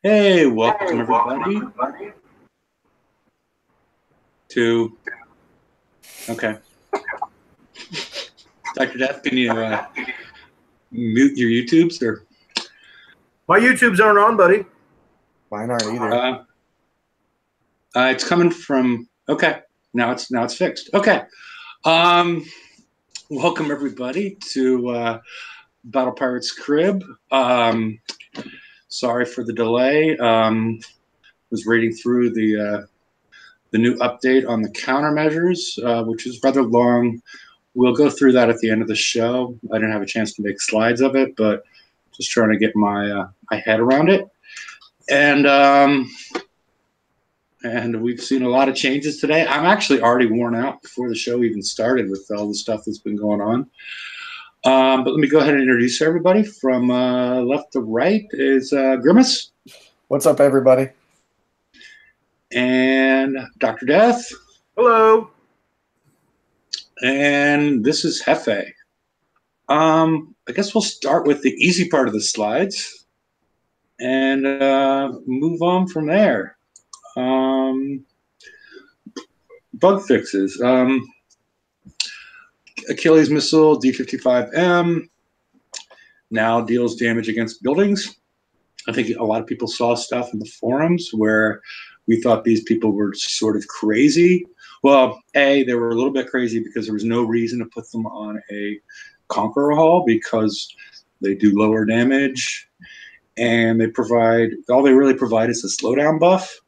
Hey, welcome everybody to, okay. Dr. Death, can you mute your YouTubes or? My YouTubes aren't on, buddy. Mine aren't either. It's coming from, okay, now it's fixed. Okay. Welcome everybody to Battle Pirates Crib. Sorry for the delay. Was reading through the new update on the countermeasures, which is rather long. We'll go through that at the end of the show. I didn't have a chance to make slides of it, but just trying to get my head around it. And we've seen a lot of changes today. I'm actually already worn out before the show even started with all the stuff that's been going on. But let me go ahead and introduce everybody. From left to right is Grimace. What's up, everybody? And Dr. Death. Hello. And this is Hefe. I guess we'll start with the easy part of the slides and move on from there. Bug fixes. Achilles missile D55M now deals damage against buildings. I think a lot of people saw stuff in the forums where we thought these people were sort of crazy. Well, A, they were a little bit crazy because there was no reason to put them on a Conqueror Hull because they do lower damage and they provide, all they really provide is a slowdown buff.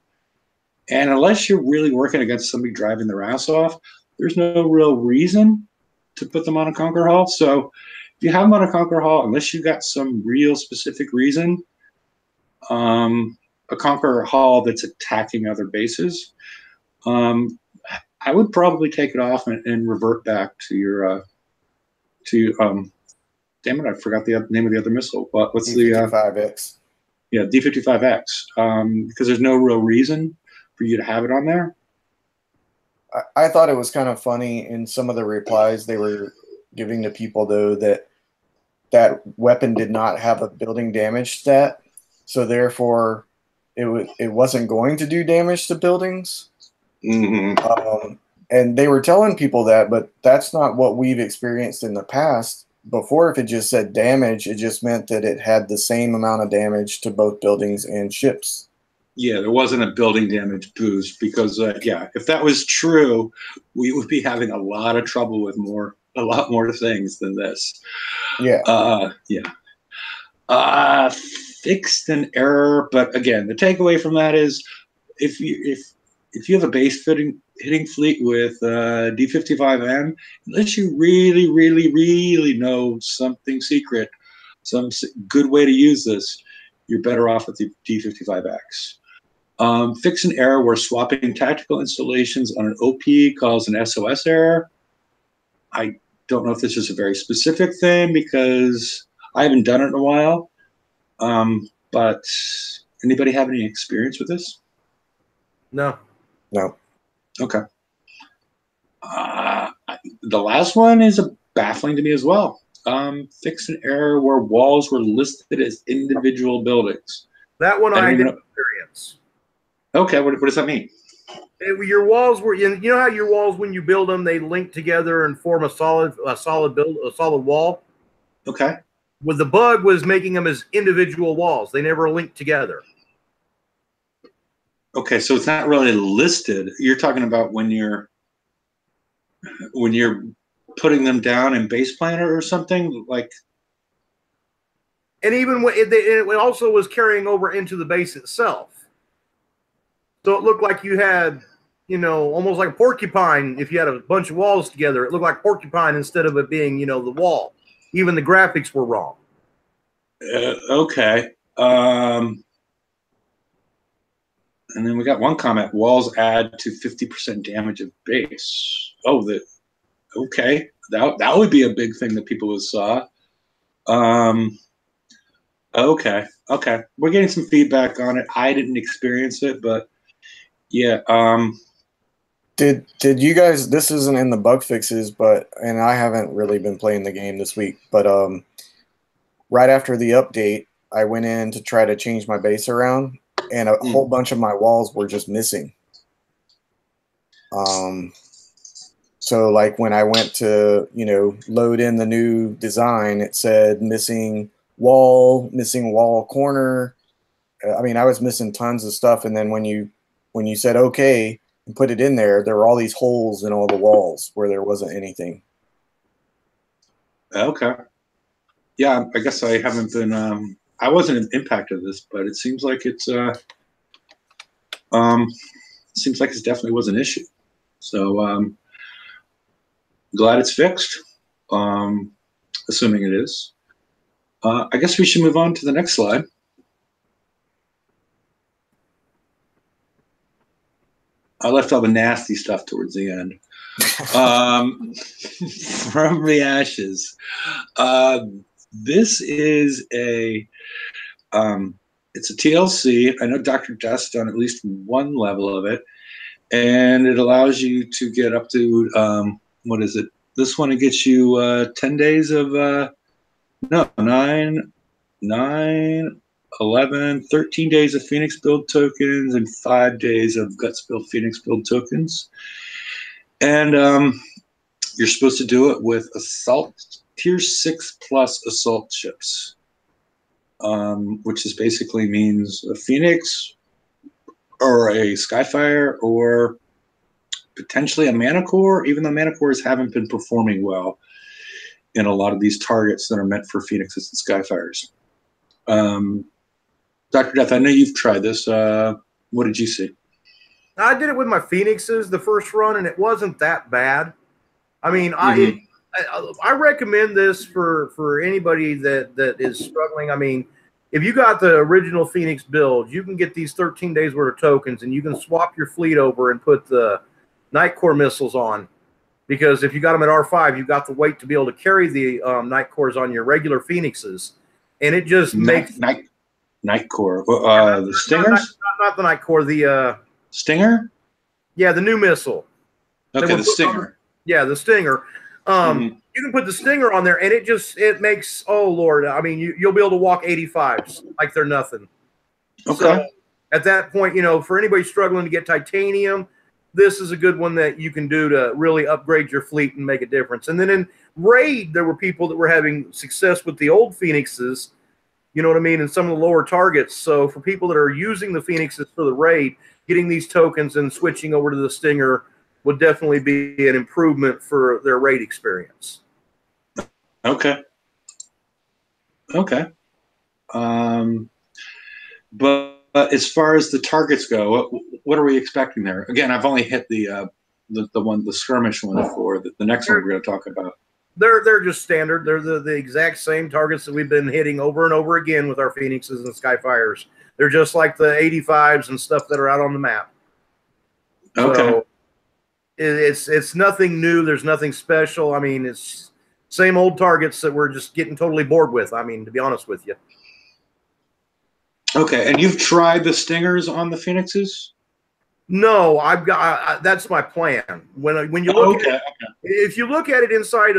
And unless you're really working against somebody driving their ass off, there's no real reason to put them on a Conqueror Hull. So if you have them on a Conqueror Hull, unless you got some real specific reason, a Conqueror Hull that's attacking other bases, I would probably take it off and revert back to your damn it, I forgot the name of the other missile. What's D55X? Yeah, D55X. Because there's no real reason for you to have it on there. I thought it was kind of funny in some of the replies they were giving to people, though, that weapon did not have a building damage stat, so therefore it wasn't going to do damage to buildings. Mm-hmm. And they were telling people that, but that's not what we've experienced in the past. Before, if it just said damage, it just meant that it had the same amount of damage to both buildings and ships. Yeah, there wasn't a building damage boost because, yeah, if that was true, we would be having a lot of trouble with a lot more things than this. Yeah. Yeah. Fixed an error, but again, the takeaway from that is if you have a base hitting fleet with D55M, unless you really, really, really know something secret, some good way to use this, you're better off with the D55X. Fix an error where swapping tactical installations on an OP caused an SOS error. I don't know if this is a very specific thing because I haven't done it in a while. But anybody have any experience with this? No. Okay. The last one is baffling to me as well. Fix an error where walls were listed as individual buildings. That one I didn't experience. Okay, what does that mean? Your walls were, you know how your walls, when you build them, they link together and form a solid wall. Okay. Well, the bug was making them as individual walls. They never linked together. Okay, so it's not really listed. You're talking about when you're putting them down in Base Planner or something like. And even when it also was carrying over into the base itself. So it looked like you had, almost like a porcupine. If you had a bunch of walls together, it looked like porcupine instead of it being, the wall. Even the graphics were wrong. Okay. And then we got one comment: walls add to 50% damage of base. Oh, okay. That would be a big thing that people would saw. Okay. We're getting some feedback on it. I didn't experience it, but yeah. Did you guys? This isn't in the bug fixes, and I haven't really been playing the game this week. But right after the update, I went in to try to change my base around, and a whole bunch of my walls were just missing. So like when I went to, you know, load in the new design, it said missing wall corner. I mean, I was missing tons of stuff. And then when you said okay and put it in there, there were all these holes in all the walls where there wasn't anything. Okay. Yeah, I guess I haven't been. I wasn't impacted this, but it seems like it's definitely was an issue. So glad it's fixed. Assuming it is. I guess we should move on to the next slide. I left all the nasty stuff towards the end. From the ashes. This is it's a TLC. I know Dr. Death's done at least one level of it, and it allows you to get up to, what is it? This one, it gets you 10 days of, 13 days of Phoenix build tokens and 5 days of Guts build Phoenix build tokens. And you're supposed to do it with assault tier 6 plus assault ships, which is basically means a Phoenix or a Skyfire or potentially a Manicore, even though Manicores haven't been performing well in a lot of these targets that are meant for Phoenixes and Skyfires. Dr. Death, I know you've tried this. What did you see? I did it with my Phoenixes the first run, and it wasn't that bad. I mean, I recommend this for anybody that is struggling. I mean, if you got the original Phoenix build, you can get these 13 days worth of tokens, and you can swap your fleet over and put the Night Core missiles on. Because if you got them at R5, you've got the weight to be able to carry the Night Cores on your regular Phoenixes, and it just makes Night Core. The Stingers? Not the Night Core. The Stinger? Yeah, the new missile. Okay, the Stinger. Yeah, the Stinger. You can put the Stinger on there, and it makes, oh Lord, I mean, you'll be able to walk 85s like they're nothing. Okay. So at that point, you know, for anybody struggling to get titanium, this is a good one that you can do to really upgrade your fleet and make a difference. And then in Raid, there were people that were having success with the old Phoenixes, you know what I mean, and some of the lower targets. So for people that are using the Phoenixes for the Raid, getting these tokens and switching over to the Stinger would definitely be an improvement for their Raid experience. Okay. Okay. But as far as the targets go, what are we expecting there? Again, I've only hit the skirmish one for the next one we're going to talk about. They're just standard. They're the exact same targets that we've been hitting over and over again with our Phoenixes and Skyfires. They're just like the 85s and stuff that are out on the map. Okay. So it's nothing new. There's nothing special. I mean, it's same old targets that we're just getting totally bored with. I mean, to be honest with you. Okay, and you've tried the Stingers on the Phoenixes? No, I've got. That's my plan. When you look at it, if you look at it inside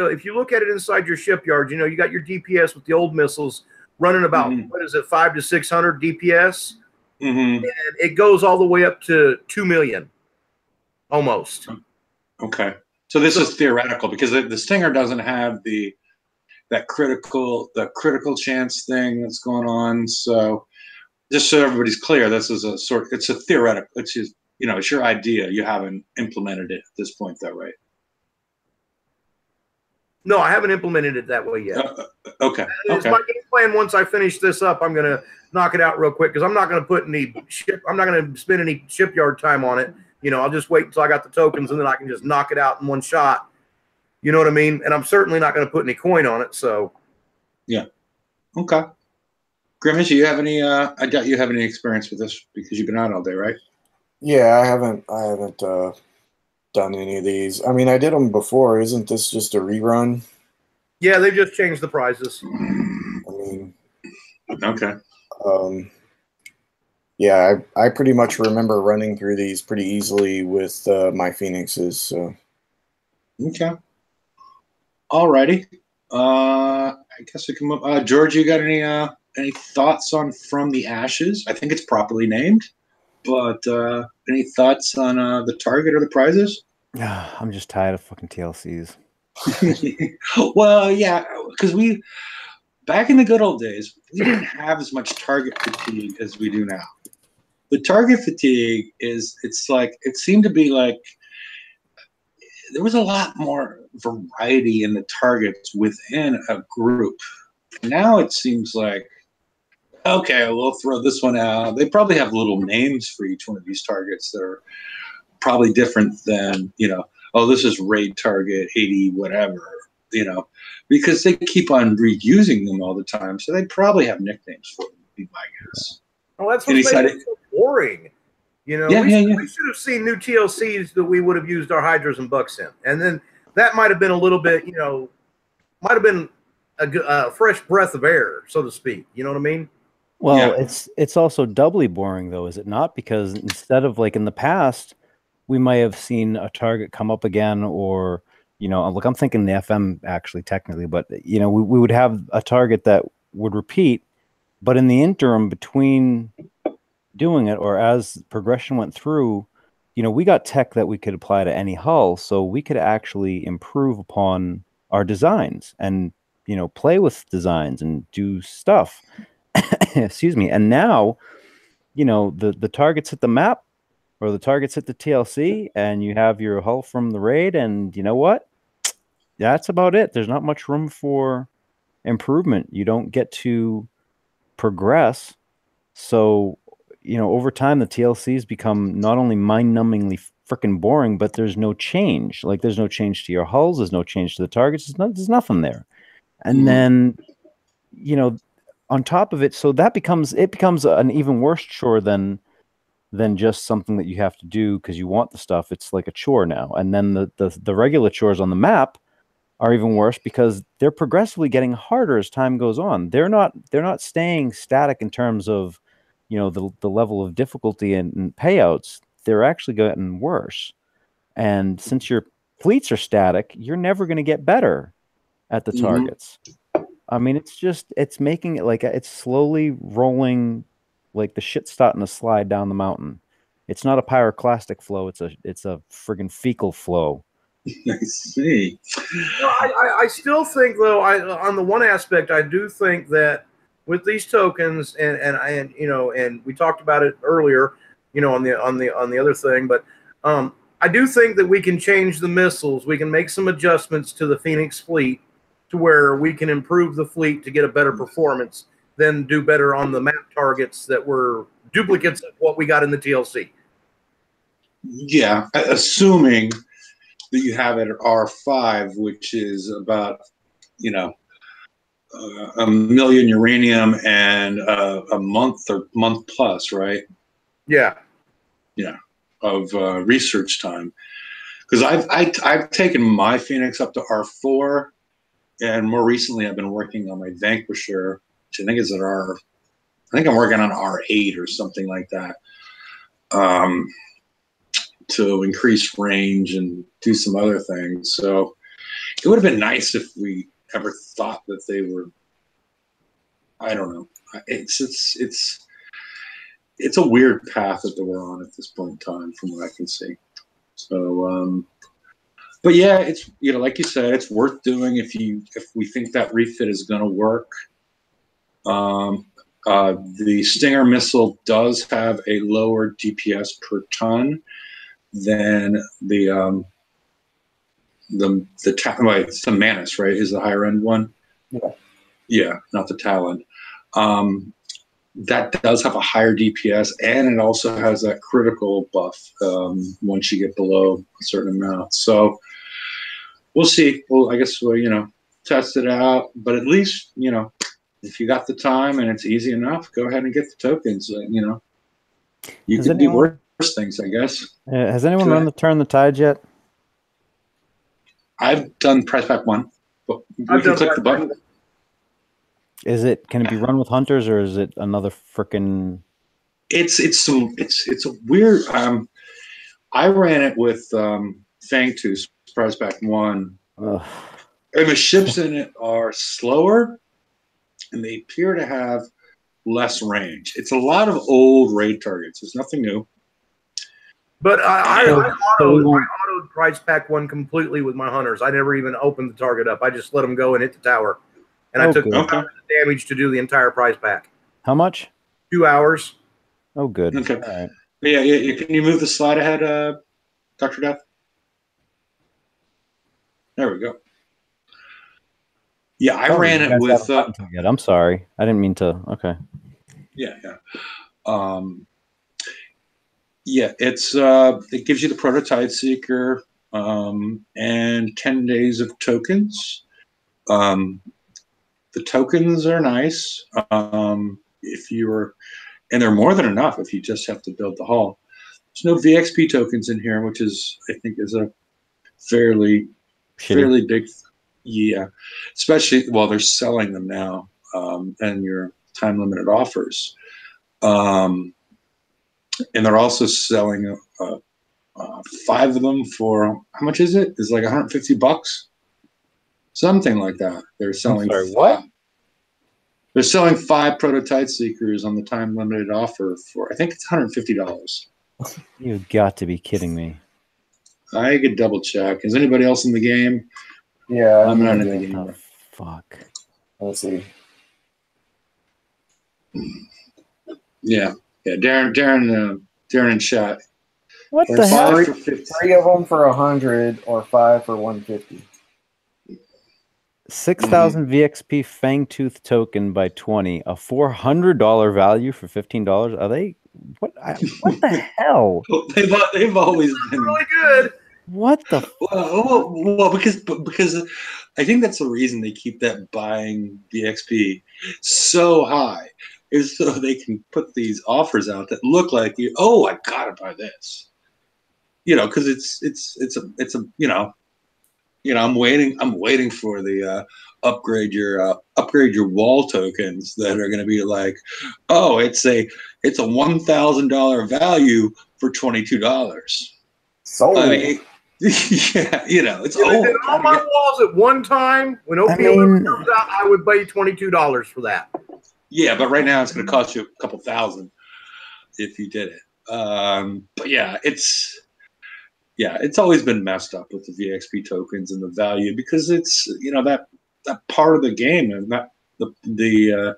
your shipyard, you know you got your DPS with the old missiles running about what is it, 500 to 600 DPS, and it goes all the way up to 2 million, almost. Okay, so this is theoretical because the Stinger doesn't have that critical chance thing that's going on. So just so everybody's clear, this is it's a theoretical. It's just, you know, it's your idea. You haven't implemented it at this point, though, right? No, I haven't implemented it that way yet. Okay. It's my game plan. Once I finish this up, I'm going to knock it out real quick because I'm not going to put I'm not going to spend any shipyard time on it. You know, I'll just wait until I got the tokens and then I can just knock it out in one shot. You know what I mean? And I'm certainly not going to put any coin on it. So, yeah. Okay. Grimace, you have any? I doubt you have any experience with this because you've been out all day, right? Yeah, I haven't done any of these. I mean, I did them before. Isn't this just a rerun? Yeah, they just changed the prizes. I mean, okay. Yeah, I pretty much remember running through these pretty easily with my Phoenixes. So. Okay. Alrighty. I guess we can move. George, you got any Any thoughts on From the Ashes? I think it's properly named, but any thoughts on the target or the prizes? I'm just tired of fucking TLCs. Well, yeah, because back in the good old days, we didn't have as much target fatigue as we do now. The target fatigue it's like, it seemed to be like there was a lot more variety in the targets within a group. Now it seems like, okay, we'll throw this one out. They probably have little names for each one of these targets that are probably different than, oh, this is raid target 80, whatever, because they keep on reusing them all the time. So they probably have nicknames for them, would be my guess. Well, that's what makes it so boring. We should have seen new TLCs that we would have used our Hydras and Bucks in. And then that might have been a little bit, might have been a fresh breath of air, so to speak. You know what I mean? Well, it's also doubly boring, though, is it not? Because instead of like in the past, we might have seen a target come up again, or, look, I'm thinking the FM actually technically, but, we would have a target that would repeat. But in the interim between doing it, or as progression went through, we got tech that we could apply to any hull, so we could actually improve upon our designs and, play with designs and do stuff. Excuse me. And now, the targets hit the map, or the targets hit the TLC, and you have your hull from the raid, and you know what? That's about it. There's not much room for improvement. You don't get to progress. So, over time, the TLCs become not only mind-numbingly freaking boring, but there's no change. Like, there's no change to your hulls. There's no change to the targets. There's nothing there. And then, on top of it, so it becomes an even worse chore than just something that you have to do because you want the stuff. It's like a chore now. And then the regular chores on the map are even worse because they're progressively getting harder as time goes on. They're not staying static in terms of, the level of difficulty and payouts. They're actually getting worse. And since your fleets are static, you're never going to get better at the targets. I mean, it's making it like it's slowly rolling, like the shit's starting to slide down the mountain. It's not a pyroclastic flow. It's a friggin' fecal flow. I see. I still think, though, on the one aspect, I do think that with these tokens, and we talked about it earlier, on the other thing, but I do think that we can change the missiles. We can make some adjustments to the Phoenix fleet to where we can improve the fleet to get a better performance, then do better on the map targets that were duplicates of what we got in the TLC. Yeah, assuming that you have it at R5, which is about, a million uranium and a month or month plus, right? Yeah. Yeah, of research time. Because I've taken my Phoenix up to R4, and more recently I've been working on my Vanquisher, which I think is at I think I'm working on R8 or something like that, to increase range and do some other things. So it would have been nice if we ever thought that they were, I don't know. It's a weird path that we're on at this point in time from what I can see. So, but yeah, it's, like you said, it's worth doing if we think that refit is going to work. The Stinger missile does have a lower DPS per ton than the Manus, right? Is the higher end one? Yeah, not the Talon. That does have a higher DPS, and it also has that critical buff once you get below a certain amount. So we'll see. Well, I guess we'll test it out. But at least if you got the time and it's easy enough, go ahead and get the tokens. You can do worse things, I guess. Has anyone run the Turn the Tide yet? I've done Price Pack 1, but we can click the button. Can it be run with hunters, or is it another frickin'? It's a weird. I ran it with Fangtooth Price Pack 1, and the ships in it are slower, and they appear to have less range. It's a lot of old raid targets. It's nothing new. But I So we autoed won't- price pack one completely with my hunters. I never even opened the target up. I just let them go and hit the tower. And I Oh, took good. 2 hours of damage to do the entire price pack. How much? 2 hours. Oh, good. Okay. All right. Yeah. Can you move the slide ahead, Dr. Death? There we go. Yeah, I Oh, ran you it guys with. haven't gotten to it yet. I'm sorry. I didn't mean to. Okay. Yeah. Yeah, it gives you the prototype seeker and 10 days of tokens. The tokens are nice. And they're more than enough if you just have to build the hull. There's no VXP tokens in here, which I think is a fairly big. Yeah, especially they're selling them now, and your time limited offers. And they're also selling 5 of them for, how much is it? It's like $150, something like that. They're selling. sorry, what? They're selling 5 prototype seekers on the time limited offer for, I think it's $150. You've got to be kidding me. I could double check. Is anybody else in the game? Yeah, I'm not in the yeah. game. Oh, fuck. Let's see. Yeah. Darren in chat. What the There's hell? 5 for 50. 3 of them for 100 or 5 for 150. 6,000 VXP Fangtooth token by 20, a $400 value for $15. Are they? What the hell? They've always been Really good. What the? well because I think that's the reason they keep that buying VXP so high, is so they can put these offers out that look like I gotta buy this, because it's a I'm waiting for the upgrade your wall tokens that are going to be like, it's a $1,000 value for $22. So I mean, yeah, it's If I did all my gotta walls at one time, when OP11 comes out, I would pay $22 for that. yeah, but right now it's going to cost you a couple thousand if you did it. But yeah, it's always been messed up with the VXP tokens and the value, because it's that part of the game, and that the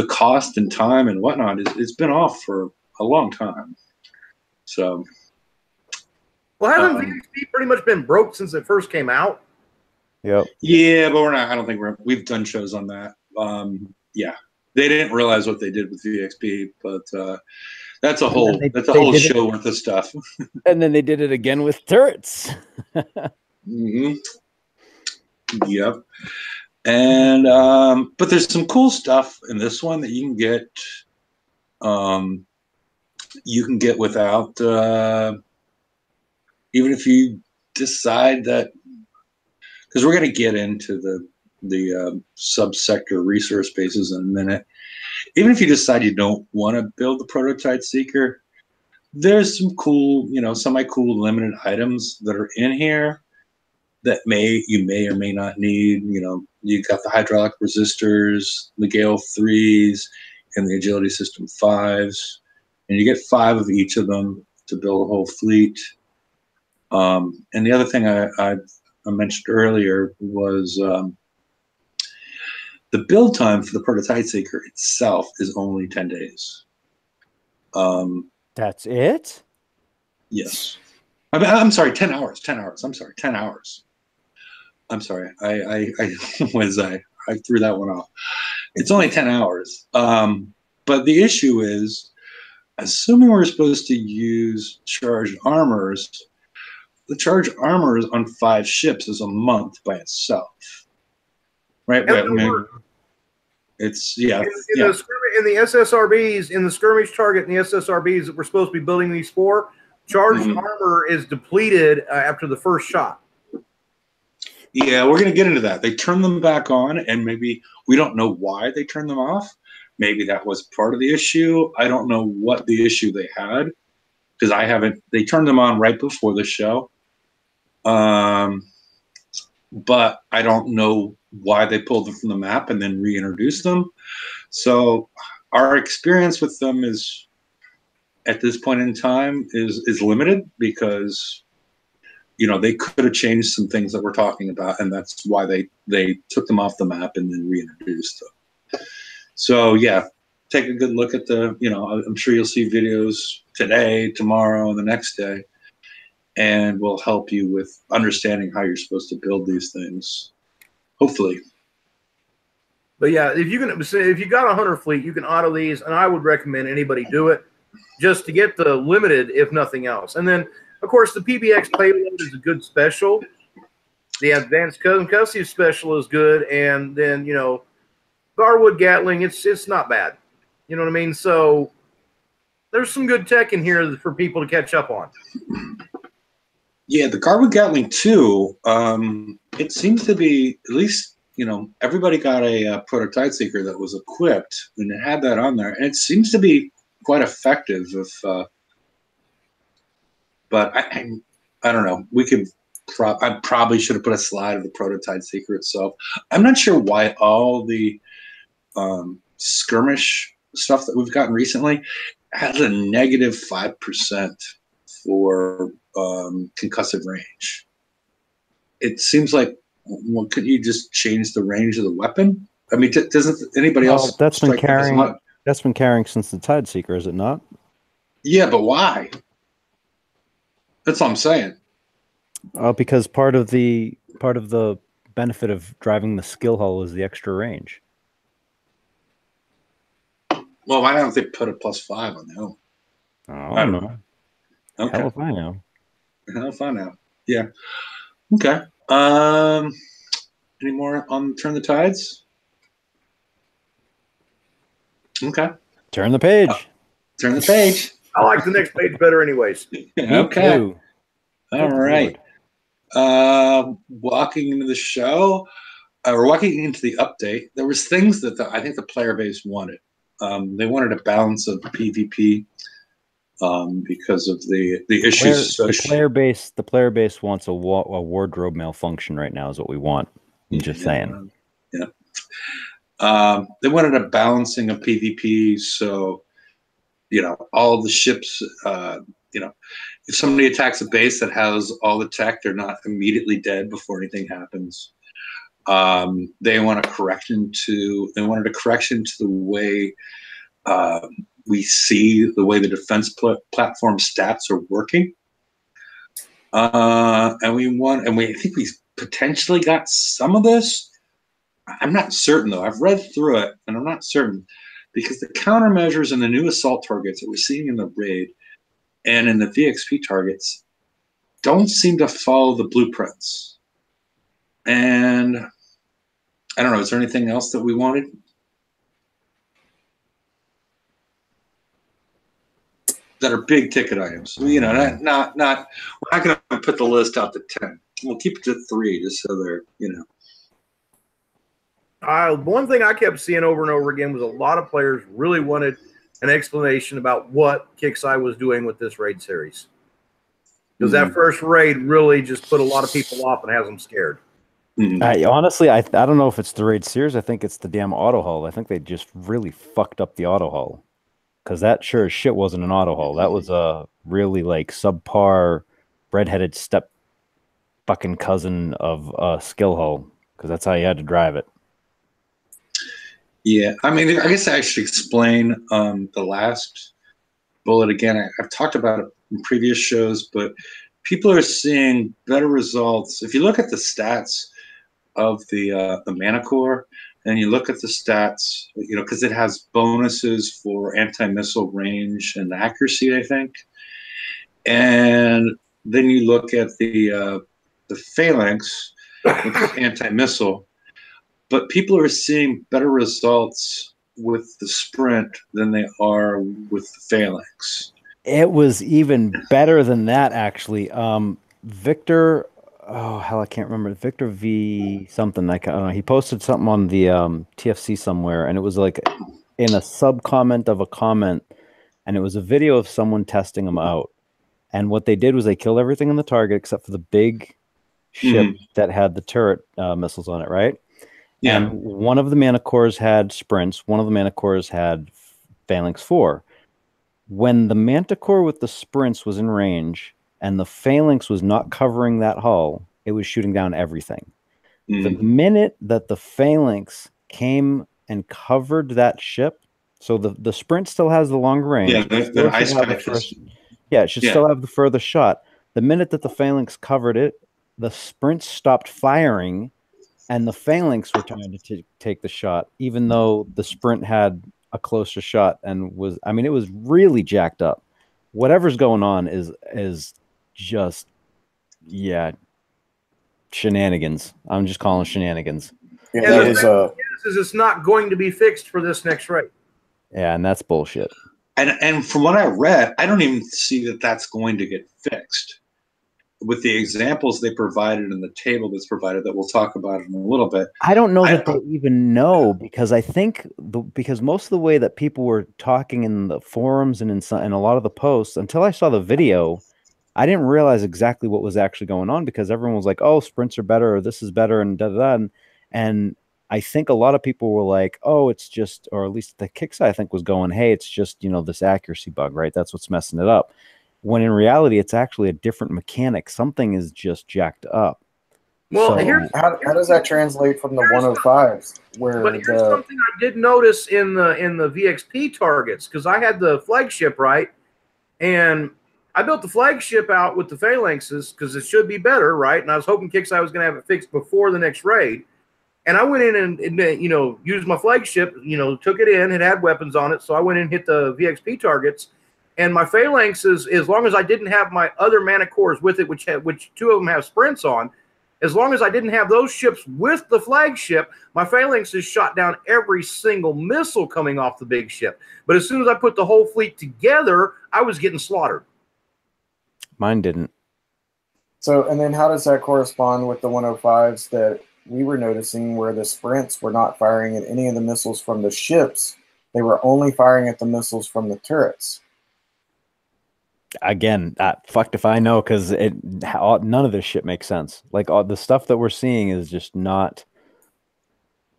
cost and time and whatnot it's been off for a long time. So, Well, hasn't VXP pretty much been broke since it first came out? Yep. yeah, but we're not. I don't think we've done shows on that. Yeah, they didn't realize what they did with VXP, but that's a whole show worth of stuff. And then they did it again with turrets. Mm-hmm. Yep. And but there's some cool stuff in this one that you can get. You can get without, even if you decide that, because we're going to get into the subsector resource bases in a minute. Even if you decide you don't want to build the prototype seeker, there's some cool, semi-cool limited items that are in here that you may or may not need. You got the hydraulic resistors, the Gale 3s, and the agility system 5s, and you get 5 of each of them to build a whole fleet. And the other thing I mentioned earlier was the build time for the prototype seeker itself is only 10 days. That's it? Yes. I'm sorry, 10 hours. 10 hours. I'm sorry, 10 hours. I'm sorry. I threw that one off. It's only 10 hours. But the issue is, assuming we're supposed to use charged armors, the charged armors on 5 ships is a month by itself. Right? It's, yeah. In the SSRBs, in the skirmish target and the SSRBs that we're supposed to be building these for, charged armor is depleted after the first shot. Yeah, we're going to get into that. They turn them back on, and maybe we don't know why they turned them off. Maybe that was part of the issue. I don't know what the issue they had, because they turned them on right before the show. But I don't know why they pulled them from the map and then reintroduced them. So our experience with them is, at this point in time, is limited because, you know, they could have changed some things that we're talking about, and that's why they took them off the map and then reintroduced them. So yeah, take a good look at the, you know, I'm sure you'll see videos today, tomorrow, and the next day, and will help you with understanding how you're supposed to build these things, hopefully. But yeah, if you got a hunter fleet, you can auto these, and I would recommend anybody do it just to get the limited, if nothing else. And then, of course, the PBX payload is a good special. The advanced concussive special is good, and then, you know, Garwood Gatling, it's not bad. You know what I mean? So there's some good tech in here for people to catch up on. Yeah, the Garwood Gatling 2, it seems to be, at least, you know, everybody got a prototype seeker that was equipped, and it had that on there, and it seems to be quite effective. But I don't know. We could. I probably should have put a slide of the prototype seeker itself. I'm not sure why all the skirmish stuff that we've gotten recently has a negative 5% for concussive range. It seems like, well, couldn't you just change the range of the weapon? I mean, doesn't anybody else? That's been carrying. That's been carrying since the Tide Seeker, is it not? Yeah, but why? That's what I'm saying. Because part of the benefit of driving the skill hull is the extra range. Well, why don't they put a +5 on the hull? Oh, I don't know. Okay. Hell if I know. Hell if I know. Yeah. Okay. Any more on Turn the Tides? Okay. Turn the page. Turn the page. I like the next page better anyways. Okay. Too. All right. Walking into the show, or walking into the update, there was things that I think the player base wanted. They wanted a balance of PvP because of the issues. The player base wants a wardrobe malfunction right now is what we want. I'm just saying. Yeah. They wanted a balancing of PvP, so, you know, all the ships, you know, if somebody attacks a base that has all the tech, they're not immediately dead before anything happens. They wanted a correction to the way we see the way the defense platform stats are working. And I think we potentially got some of this. I'm not certain, though. I've read through it, and I'm not certain, because the countermeasures and the new assault targets that we're seeing in the raid and in the VXP targets don't seem to follow the blueprints. And I don't know, is there anything else that we wanted? That are big ticket items. You know, not we're not going to put the list out to 10. We'll keep it to 3 just so they're, you know. One thing I kept seeing over and over again was a lot of players really wanted an explanation about what Kixeye was doing with this raid series. Because that first raid really just put a lot of people off and has them scared. Honestly, I don't know if it's the raid series. I think it's the damn auto hull. I think they just really fucked up the auto hull. Because that sure as shit wasn't an auto hull. That was a really like subpar, redheaded step fucking cousin of a skill hull. Because that's how you had to drive it. Yeah, I mean, I guess I should explain the last bullet again. I've talked about it in previous shows, but people are seeing better results. If you look at the stats of the Mana Core, and you look at the stats, you know, because it has bonuses for anti-missile range and accuracy, I think. And then you look at the Phalanx, which is anti-missile. But people are seeing better results with the Sprint than they are with the Phalanx. It was even better than that, actually. Victor, oh hell, I can't remember. Victor V something. I don't know. He posted something on the TFC somewhere, and it was like in a sub comment of a comment, and it was a video of someone testing them out. And what they did was they killed everything on the target except for the big ship that had the turret missiles on it, right? Yeah. And one of the Mana Cores had sprints. One of the Mana Cores had Phalanx 4. When the Manticore with the sprints was in range and the Phalanx was not covering that hull, it was shooting down everything. The minute that the Phalanx came and covered that ship, so the sprint still has the longer range. Yeah, the ice pack it should still have the further shot. The minute that the Phalanx covered it, the sprint stopped firing, and the Phalanx were trying to take the shot, even though the sprint had a closer shot and was, I mean, it was really jacked up. Whatever's going on is just, yeah, shenanigans. I'm just calling shenanigans. Yeah, that was it's not going to be fixed for this next raid. Yeah, and that's bullshit. And from what I read, I don't even see that that's going to get fixed. With the examples they provided in the table that's provided, that we'll talk about in a little bit. I don't know that they even know, because I think because most of the way that people were talking in the forums and in a lot of the posts, until I saw the video, I didn't realize exactly what was actually going on, because everyone was like, "Oh, sprints are better," or "This is better," and da da da. And I think a lot of people were like, "Oh, it's just," or at least the kick side I think was going, "Hey, it's just, this accuracy bug, right? That's what's messing it up." When in reality, it's actually a different mechanic. Something is just jacked up. Well, how does that translate from the 105s? Here's something I did notice in the VXP targets, because I had the flagship, right, and I built the flagship out with the phalanxes because it should be better, right? And I was hoping Kixeye was going to have it fixed before the next raid. And I went in and used my flagship, took it in, it had weapons on it. So I went in and hit the VXP targets. And my phalanxes, as long as I didn't have my other mana cores with it, which two of them have sprints on, as long as I didn't have those ships with the flagship, my phalanxes shot down every single missile coming off the big ship. But as soon as I put the whole fleet together, I was getting slaughtered. Mine didn't. So, and then how does that correspond with the 105s that we were noticing, where the sprints were not firing at any of the missiles from the ships? They were only firing at the missiles from the turrets. Again, fucked if I know, because none of this shit makes sense. Like, all the stuff that we're seeing is just not.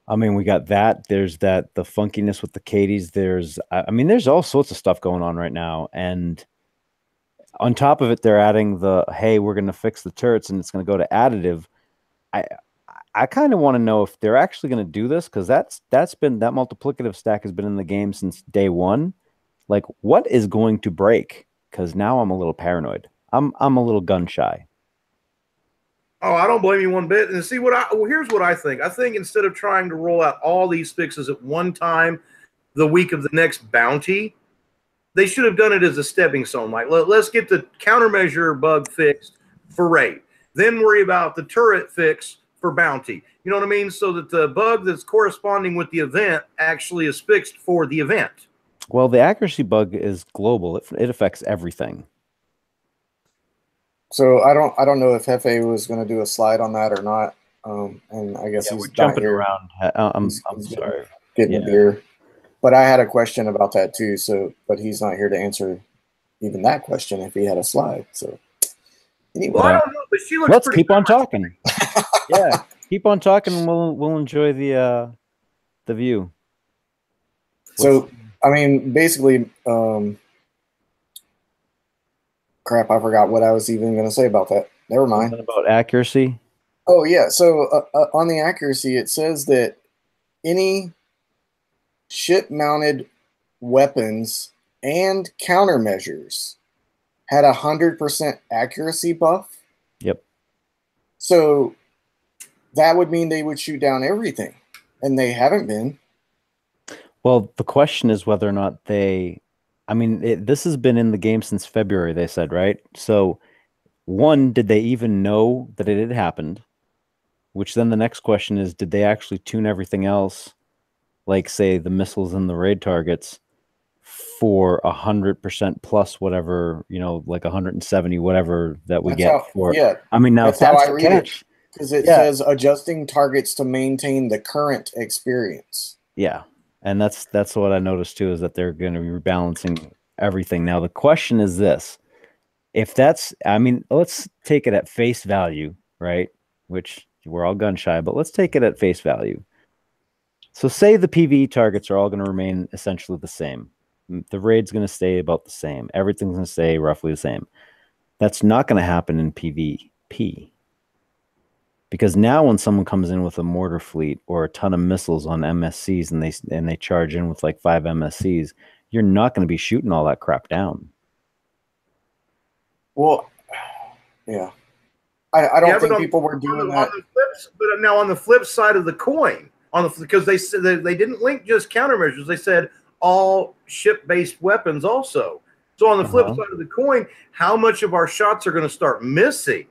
I mean, we got that. There's the funkiness with the Cadies. There's all sorts of stuff going on right now, and on top of it, they're adding hey, we're going to fix the turrets, and it's going to go to additive. I kind of want to know if they're actually going to do this, because that multiplicative stack has been in the game since day one. Like, what is going to break? Because now I'm a little paranoid. I'm a little gun shy. Oh, I don't blame you one bit. And see here's what I think. I think instead of trying to roll out all these fixes at one time, the week of the next bounty, they should have done it as a stepping stone. Like, let's get the countermeasure bug fixed for raid, then worry about the turret fix for bounty. You know what I mean? So that the bug that's corresponding with the event actually is fixed for the event. Well, the accuracy bug is global. It affects everything. So I don't know if Hefe was going to do a slide on that or not. And I guess he's jumping around. I'm sorry. Getting a beer. But I had a question about that too. But he's not here to answer even that question if he had a slide. So anyway, well, I don't know, but she looks. Let's keep on talking. Yeah, keep on talking. And we'll enjoy the view. So. I mean, basically, crap, I forgot what I was even going to say about that. Never mind. Something about accuracy? Oh, yeah. So on the accuracy, it says that any ship-mounted weapons and countermeasures had 100% accuracy buff. Yep. So that would mean they would shoot down everything, and they haven't been. Well, the question is whether or not this has been in the game since February, they said, right? So, one, did they even know that it had happened? Which then the next question is, did they actually tune everything else, like, say, the missiles and the raid targets, for 100% plus whatever, like 170, whatever that we get for? Yeah. I mean, now that's how I read it. Because it says adjusting targets to maintain the current experience. Yeah. And that's what I noticed too, is that they're going to be rebalancing everything. Now, the question is this. Let's take it at face value, right? Which we're all gun shy, but let's take it at face value. So say the PvE targets are all going to remain essentially the same. The raid's going to stay about the same. Everything's going to stay roughly the same. That's not going to happen in PvP. Because now when someone comes in with a mortar fleet or a ton of missiles on MSCs and they charge in with like 5 MSCs, you're not going to be shooting all that crap down. Well, yeah. I don't think people were doing that. But now on the flip side of the coin, because they said they didn't link just countermeasures, they said all ship-based weapons also. So on the flip side of the coin, how much of our shots are going to start missing?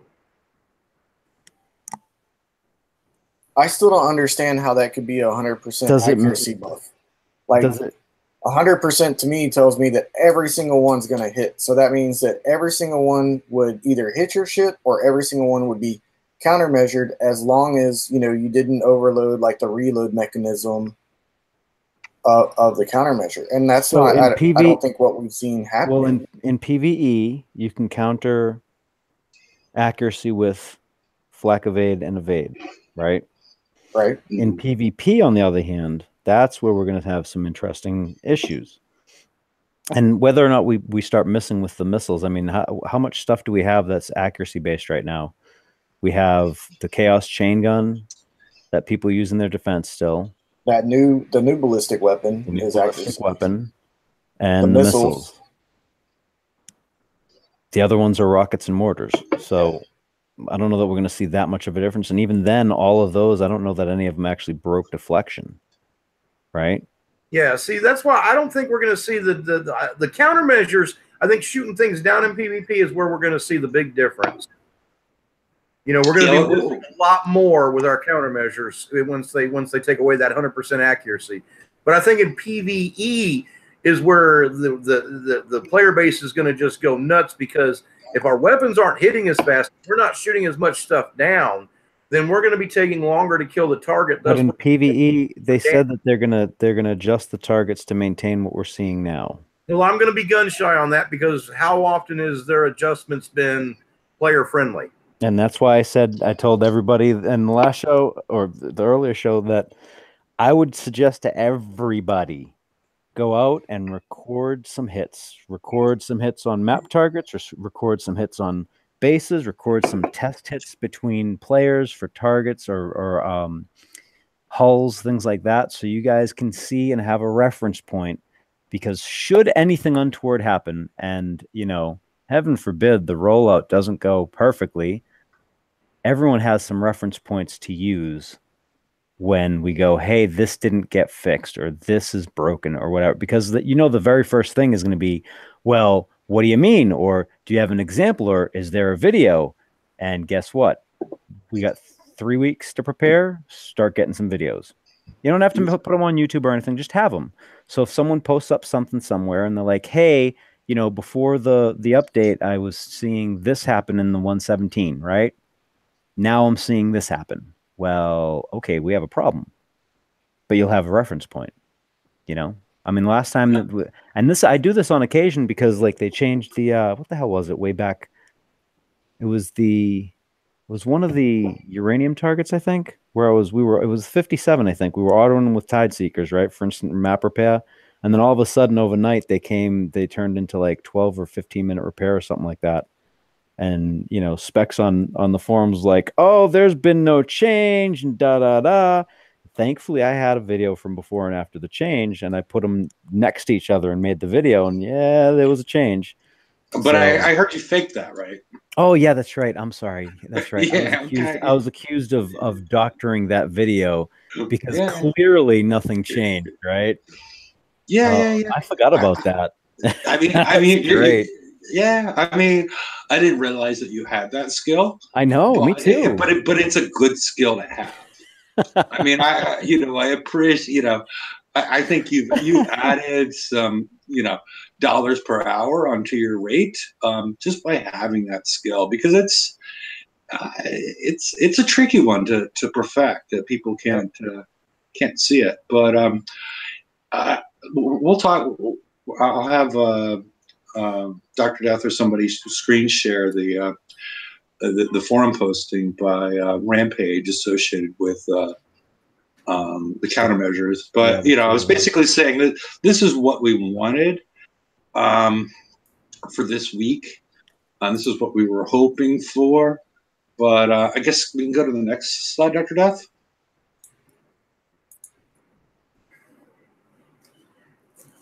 I still don't understand how that could be a 100% accuracy buff. Like, 100% to me tells me that every single one's going to hit. So that means that every single one would either hit your ship or every single one would be countermeasured, as long as, you know, you didn't overload like the reload mechanism of the countermeasure. And that's so not, I don't think what we've seen happen. Well, in PvE, you can counter accuracy with flak evade and evade, right? Right. In PvP, on the other hand, that's where we're going to have some interesting issues. And whether or not we start missing with the missiles, I mean, how much stuff do we have that's accuracy based right now? We have the Chaos Chain Gun that people use in their defense still. The new ballistic weapon is ballistic weapon, and the missiles. The other ones are rockets and mortars. So I don't know that we're going to see that much of a difference. And even then, all of those, I don't know that any of them actually broke deflection. Right? Yeah, see, that's why I don't think we're going to see the countermeasures. I think shooting things down in PvP is where we're going to see the big difference. You know, we're going to be losing a lot more with our countermeasures once they take away that 100% accuracy. But I think in PvE is where the player base is going to just go nuts, because if our weapons aren't hitting as fast, we're not shooting as much stuff down, then we're going to be taking longer to kill the target. But in PvE, they said that they're gonna adjust the targets to maintain what we're seeing now. Well, I'm going to be gun shy on that, because how often has their adjustments been player friendly? And that's why I told everybody in the last show or the earlier show that I would suggest to everybody go out and record some hits. Record some hits on map targets, or record some hits on bases, record some test hits between players for targets or hulls, things like that, so you guys can see and have a reference point. Because should anything untoward happen, and, you know, heaven forbid the rollout doesn't go perfectly, everyone has some reference points to use when we go, hey, this didn't get fixed, or this is broken, or whatever. Because the very first thing is going to be, well, what do you mean? Or do you have an example? Or is there a video? And guess what? We got 3 weeks to prepare. Start getting some videos. You don't have to put them on YouTube or anything. Just have them. So if someone posts up something somewhere and they're like, hey, you know, before the update, I was seeing this happen in the 117, right? Now I'm seeing this happen. Well, okay, we have a problem. But you'll have a reference point, you know? I mean, last time I do this on occasion because, like, they changed the what the hell was it way back? It was one of the uranium targets, I think, where it was 57, I think. We were autoing with Tide Seekers, right? For instance, map repair. And then all of a sudden overnight they turned into like 12 or 15-minute repair or something like that. And, you know, specs on the forums like, oh, there's been no change and da-da-da. Thankfully, I had a video from before and after the change, and I put them next to each other and made the video, and yeah, there was a change. But I heard you faked that, right? Oh, yeah, that's right. I'm sorry. That's right. Yeah, I was accused of doctoring that video because clearly nothing changed, right? Yeah. I forgot about that. I mean, great. Yeah, I mean, I didn't realize that you had that skill. I know, me too. But it's a good skill to have. I mean, I appreciate, I think you've added some, dollars per hour onto your rate just by having that skill, because it's a tricky one to perfect, that people can't see it. But we'll talk. I'll have Dr. Death or somebody screen share the forum posting by Rampage associated with the countermeasures. But I was basically saying that this is what we wanted for this week. This is what we were hoping for. But I guess we can go to the next slide, Dr. Death.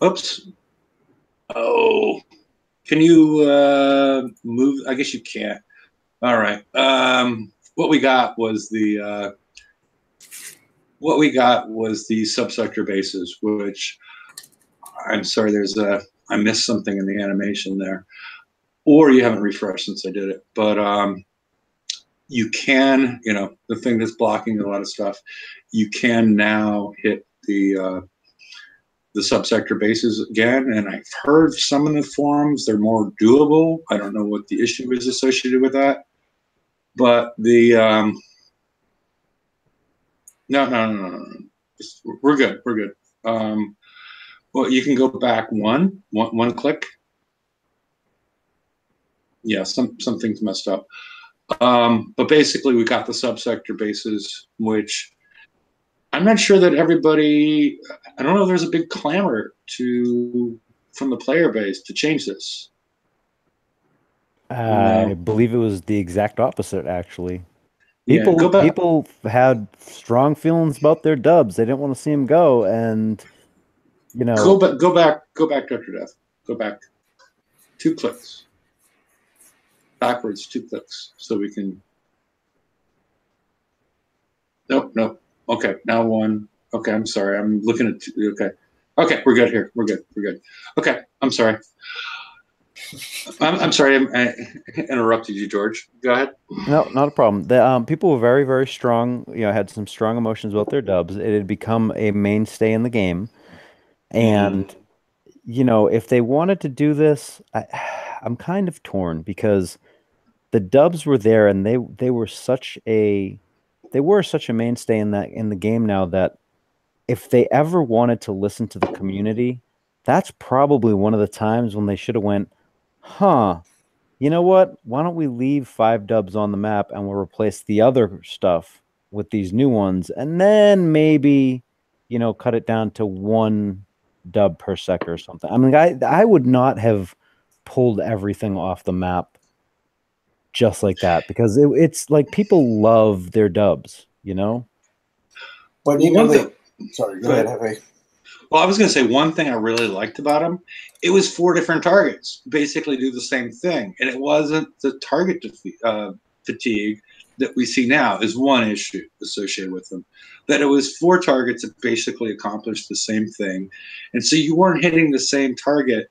Oops. Oh, can you move? I guess you can't. All right. What we got was the subsector bases, which I'm sorry, I missed something in the animation there, or you haven't refreshed since I did it. But you can, the thing that's blocking a lot of stuff, you can now hit the subsector bases again, and I've heard some in the forums they're more doable. I don't know what the issue is associated with that, but no. We're good. Well, you can go back one click. Yeah, something's messed up. But basically, we got the subsector bases, which I'm not sure that everybody. I don't know if there's a big clamor from the player base to change this. I believe it was the exact opposite, actually. People had strong feelings about their dubs. They didn't want to see them go, and go back, Dr. Death. Go back 2 clicks. Backwards 2 clicks, so we can. Nope. Okay, now 1. Okay, I'm sorry. I'm looking at 2. Okay, we're good here. We're good. Okay, I'm sorry. I'm sorry. I interrupted you, George. Go ahead. No, not a problem. The people were very, very strong. Had some strong emotions about their dubs. It had become a mainstay in the game, and if they wanted to do this, I'm kind of torn because the dubs were there, and they were such a mainstay in the game now that if they ever wanted to listen to the community, that's probably one of the times when they should have went, you know what? Why don't we leave 5 dubs on the map and we'll replace the other stuff with these new ones, and then maybe, cut it down to 1 dub per sector or something. I mean, I would not have pulled everything off the map just like that, because it's like people love their dubs, But sorry, go ahead, Hefe. Well, I was going to say one thing I really liked about them. It was 4 different targets, basically do the same thing, and it wasn't the target fatigue that we see now is one issue associated with them. That it was 4 targets that basically accomplished the same thing, and so you weren't hitting the same target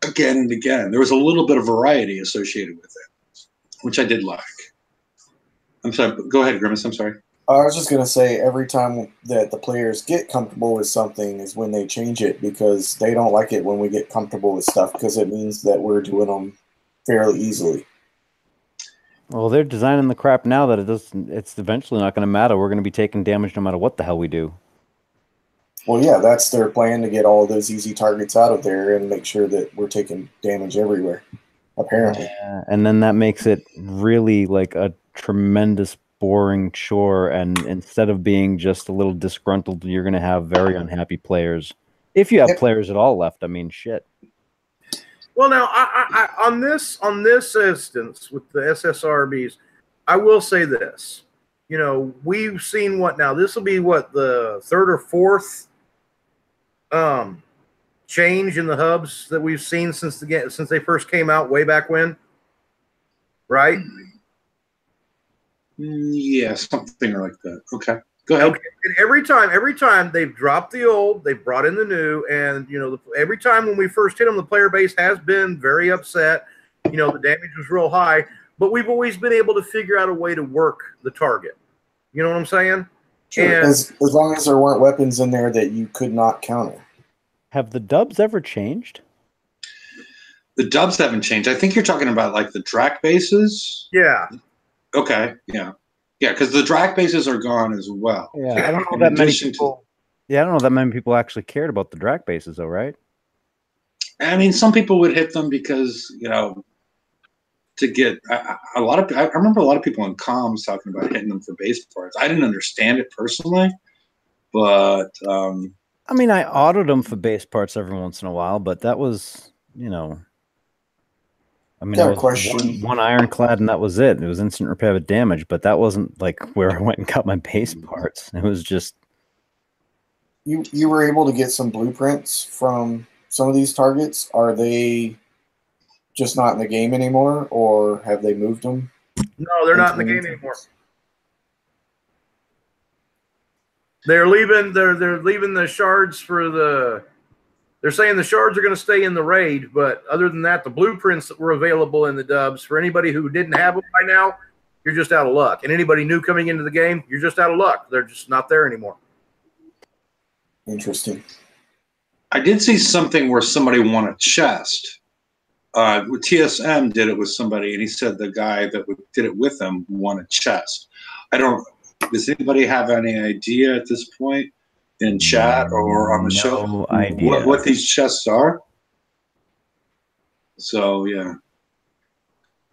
again and again. There was a little bit of variety associated with it, which I did like. I'm sorry. Go ahead, Grimace. I'm sorry. I was just going to say every time that the players get comfortable with something is when they change it, because they don't like it when we get comfortable with stuff, because it means that we're doing them fairly easily. Well, they're designing the crap now that it's eventually not going to matter. We're going to be taking damage no matter what the hell we do. Well, yeah, that's their plan, to get all those easy targets out of there and make sure that we're taking damage everywhere, apparently. Yeah, and then that makes it really like a tremendous boring chore, and instead of being just a little disgruntled, you're going to have very unhappy players. If you have players at all left, I mean, shit. Well, now, I on this instance with the SSRBs, I will say this. We've seen what now? This will be what, the 3rd or 4th change in the hubs that we've seen since they first came out way back when, right? Yeah, something like that. Okay, go ahead. Okay. And every time they've dropped the old, they've brought in the new, and every time when we first hit them, the player base has been very upset. The damage was real high, but we've always been able to figure out a way to work the target. You know what I'm saying? Sure. And as long as there weren't weapons in there that you could not counter. Have the dubs ever changed? The dubs haven't changed. I think you're talking about like the Drac bases. Yeah. Okay. Yeah, because the Drac bases are gone as well. Yeah, I don't know that many people. I don't know that many people actually cared about the Drac bases, though, right? I mean, some people would hit them because to get a lot of. I remember a lot of people in comms talking about hitting them for base parts. I didn't understand it personally, but I mean, I autoed them for base parts every once in a while, but that was, you know, I mean, Got I a was question. one ironclad and that was it. It was instant repair with damage, but that wasn't like where I went and cut my base parts. It was just You were able to get some blueprints from some of these targets. Are they just not in the game anymore, or have they moved them? No, they're not in the game anymore. They're leaving. They're leaving the shards for the. They're saying the shards are going to stay in the raid, but other than that, the blueprints that were available in the dubs for anybody who didn't have them by now, you're just out of luck. And anybody new coming into the game, you're just out of luck. They're just not there anymore. Interesting. I did see something where somebody won a chest. TSM did it with somebody, and he said the guy that did it with him won a chest. I don't. Does anybody have any idea at this point in chat or on the show no idea what these chests are? So yeah.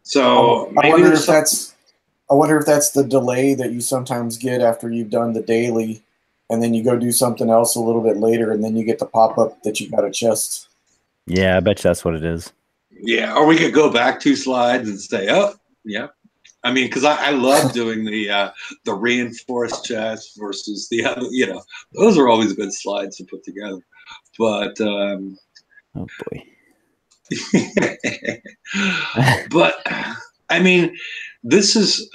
So I maybe wonder if that's. I wonder if that's the delay that you sometimes get after you've done the daily, and then you go do something else a little bit later, and then you get the pop up that you got a chest. Yeah, I bet you that's what it is. Yeah, or we could go back 2 slides and say, oh, yeah. I mean, because I love doing the reinforced chest versus the other. You know, those are always good slides to put together. But oh boy. But I mean, this is.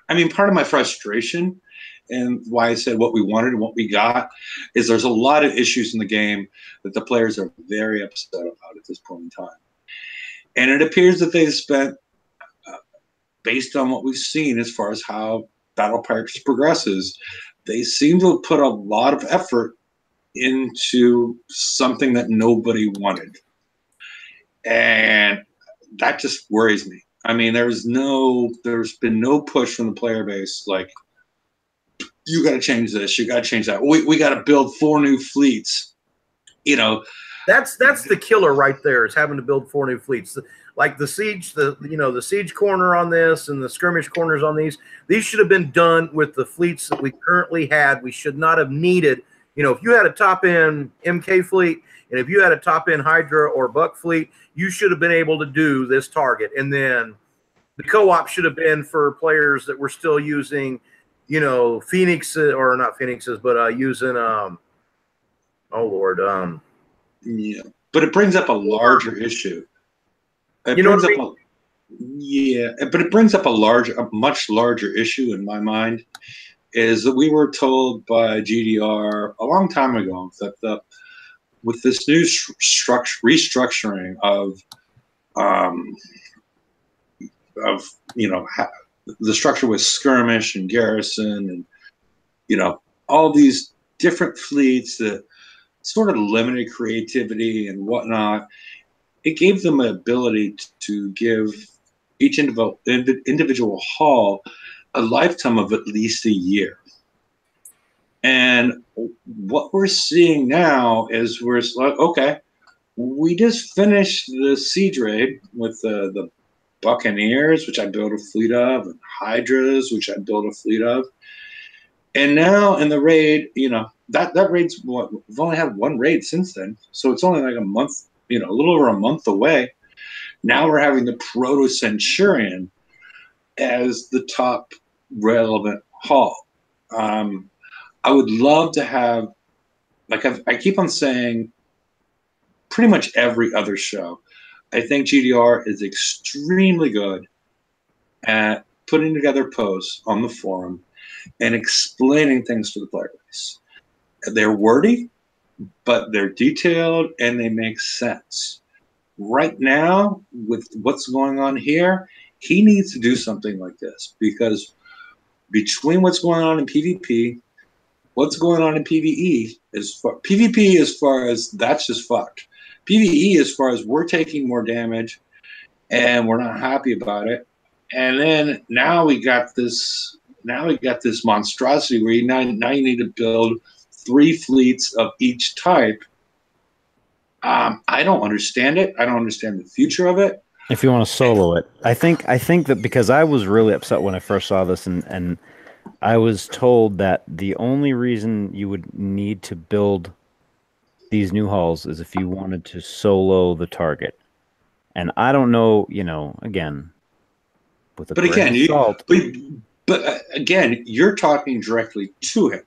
I mean, part of my frustration and why I said what we wanted and what we got is there's a lot of issues in the game that the players are very upset about at this point in time. And it appears that they've spent, based on what we've seen as far as how Battle Pirates progresses, they seem to have put a lot of effort into something that nobody wanted. And that just worries me. I mean, there's been no push from the player base like, you got to change this, you got to change that. We got to build 4 new fleets. You know, That's the killer right there, is having to build 4 new fleets. Like the siege, the siege corner on this and the skirmish corners on these should have been done with the fleets that we currently had. We should not have needed, if you had a top end MK fleet and if you had a top end Hydra or Buck fleet, you should have been able to do this target. And then the co-op should have been for players that were still using, Phoenix, or not Phoenixes, but using oh Lord, yeah. But it brings up a larger issue. But it brings up a much larger issue in my mind, is that we were told by GDR a long time ago that with this new restructuring of the structure with skirmish and garrison and all these different fleets that sort of limited creativity and whatnot, it gave them an ability to give each individual hull a lifetime of at least a year. And what we're seeing now is we're like, okay, we just finished the siege raid with the Buccaneers, which I built a fleet of, and Hydras, which I built a fleet of. And now in the raid, that raid's we've only had 1 raid since then. So it's only like a month, a little over a month away. Now we're having the Proto-Centurion as the top relevant hull. I would love to have, like I keep on saying, pretty much every other show, I think GDR is extremely good at putting together posts on the forum and explaining things to the player base. They're wordy, but they're detailed and they make sense. Right now, with what's going on here, he needs to do something like this, because between what's going on in PvP, what's going on in PvE, PvP as far as that's just fucked. PvE as far as we're taking more damage and we're not happy about it. And then now we got this monstrosity where now you need to build 3 fleets of each type. I don't understand it. I don't understand the future of it. If you want to solo it, I think that because I was really upset when I first saw this, and I was told that the only reason you would need to build these new hulls is if you wanted to solo the target. And I don't know, again, with a But grain again, of salt. but again, you're talking directly to him.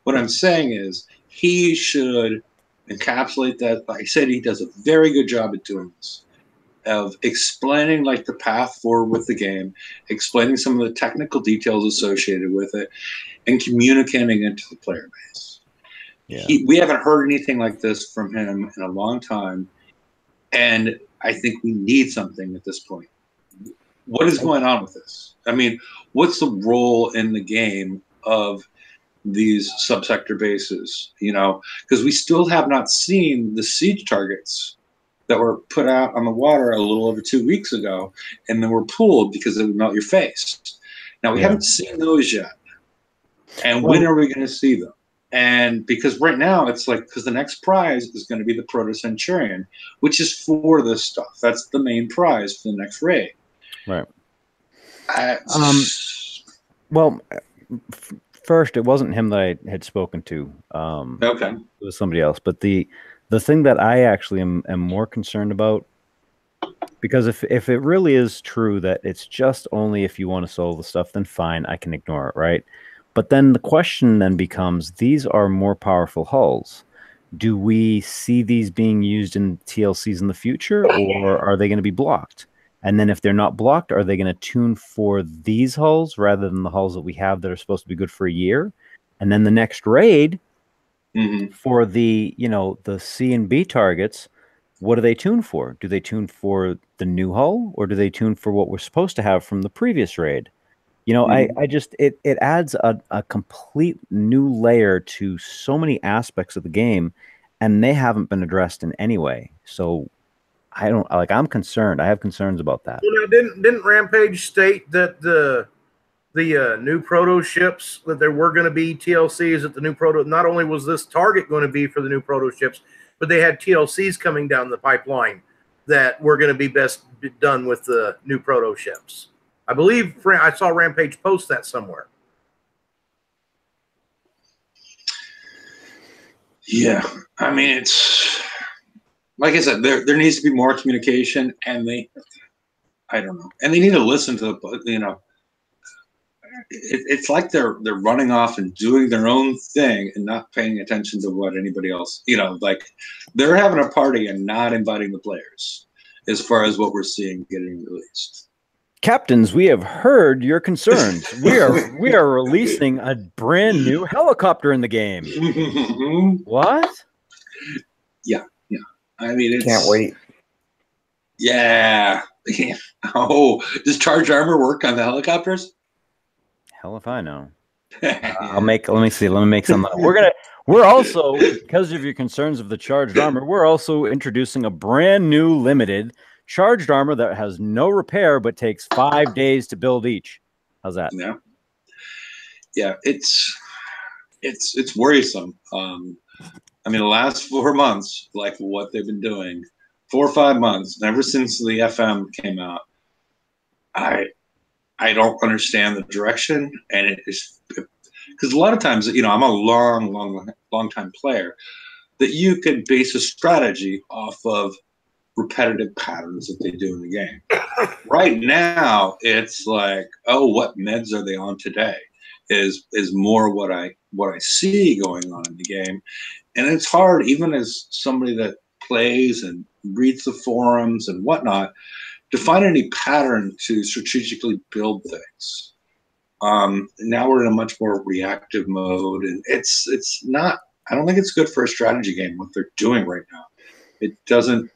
What I'm saying is he should encapsulate that. Like I said, he does a very good job at doing this, of explaining like the path forward with the game, explaining some of the technical details associated with it, and communicating it to the player base. Yeah. We haven't heard anything like this from him in a long time, and I think we need something at this point. What is going on with this? I mean, what's the role in the game of these subsector bases? Because we still have not seen the siege targets that were put out on the water a little over 2 weeks ago, and then were pulled because it would melt your face. Now, we haven't seen those yet. And when are we going to see them? And because right now it's like, because the next prize is going to be the Proto-Centurion, which is for this stuff. That's the main prize for the next raid. Right. Well, first, it wasn't him that I had spoken to. Okay. It was somebody else. But the thing that I actually am more concerned about, because if it really is true that it's just only if you want to solo the stuff, then fine, I can ignore it, right? But then the question then becomes, these are more powerful hulls. Do we see these being used in TLCs in the future, or are they going to be blocked? And then if they're not blocked, are they going to tune for these hulls rather than the hulls that we have that are supposed to be good for a year? And then the next raid for the, the C and B targets, what do they tune for? Do they tune for the new hull, or do they tune for what we're supposed to have from the previous raid? I just, it adds a complete new layer to so many aspects of the game, and they haven't been addressed in any way. So I'm concerned. I have concerns about that. Now, didn't Rampage state that the new proto ships, that there were going to be TLCs at the new proto? Not only was this target going to be for the new proto ships, but they had TLCs coming down the pipeline that were going to be best done with the new proto ships. I believe I saw Rampage post that somewhere. Yeah, I mean, it's like I said, there needs to be more communication, and I don't know, and they need to listen to it's like they're running off and doing their own thing and not paying attention to what anybody else, like they're having a party and not inviting the players, as far as what we're seeing getting released. Captains, we have heard your concerns. We are releasing a brand new helicopter in the game. What? Yeah. I mean, Can't wait. Yeah. Oh, does charged armor work on the helicopters? Hell if I know. Let me make something. We're also, because of your concerns of the charged armor, we're also introducing a brand new limited charged armor that has no repair but takes 5 days to build each. How's that? Yeah, it's worrisome. I mean, the last 4 months, like what they've been doing, 4 or 5 months, ever since the FM came out, I don't understand the direction, and it is because a lot of times, I'm a long time player, that you could base a strategy off of repetitive patterns that they do in the game. Right now, it's like, oh, what meds are they on today? Is more what I see going on in the game, and it's hard, even as somebody that plays and reads the forums and whatnot, to find any pattern to strategically build things. Now we're in a much more reactive mode, and it's not. I don't think it's good for a strategy game what they're doing right now. It doesn't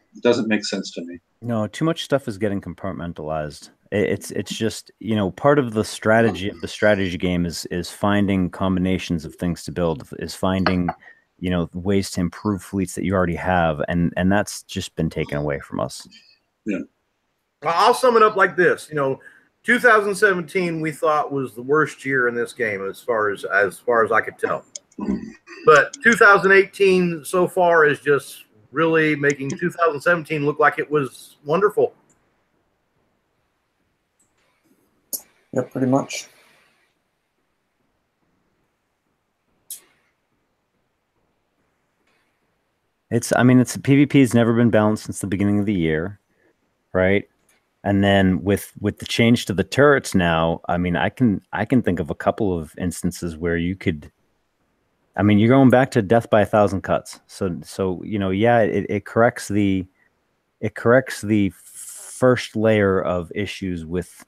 make sense to me. No, too much stuff is getting compartmentalized. It's just, part of the strategy of the strategy game is finding combinations of things to build, is finding, ways to improve fleets that you already have, and that's just been taken away from us. Yeah. I'll sum it up like this. 2017 we thought was the worst year in this game as far as I could tell. But 2018 so far is just really making 2017 look like it was wonderful. Yep, pretty much. I mean, PvP has never been balanced since the beginning of the year, right? And then with the change to the turrets now, I mean, I can think of a couple of instances where you could. I mean, you're going back to death by 1,000 cuts. So yeah, it corrects the first layer of issues with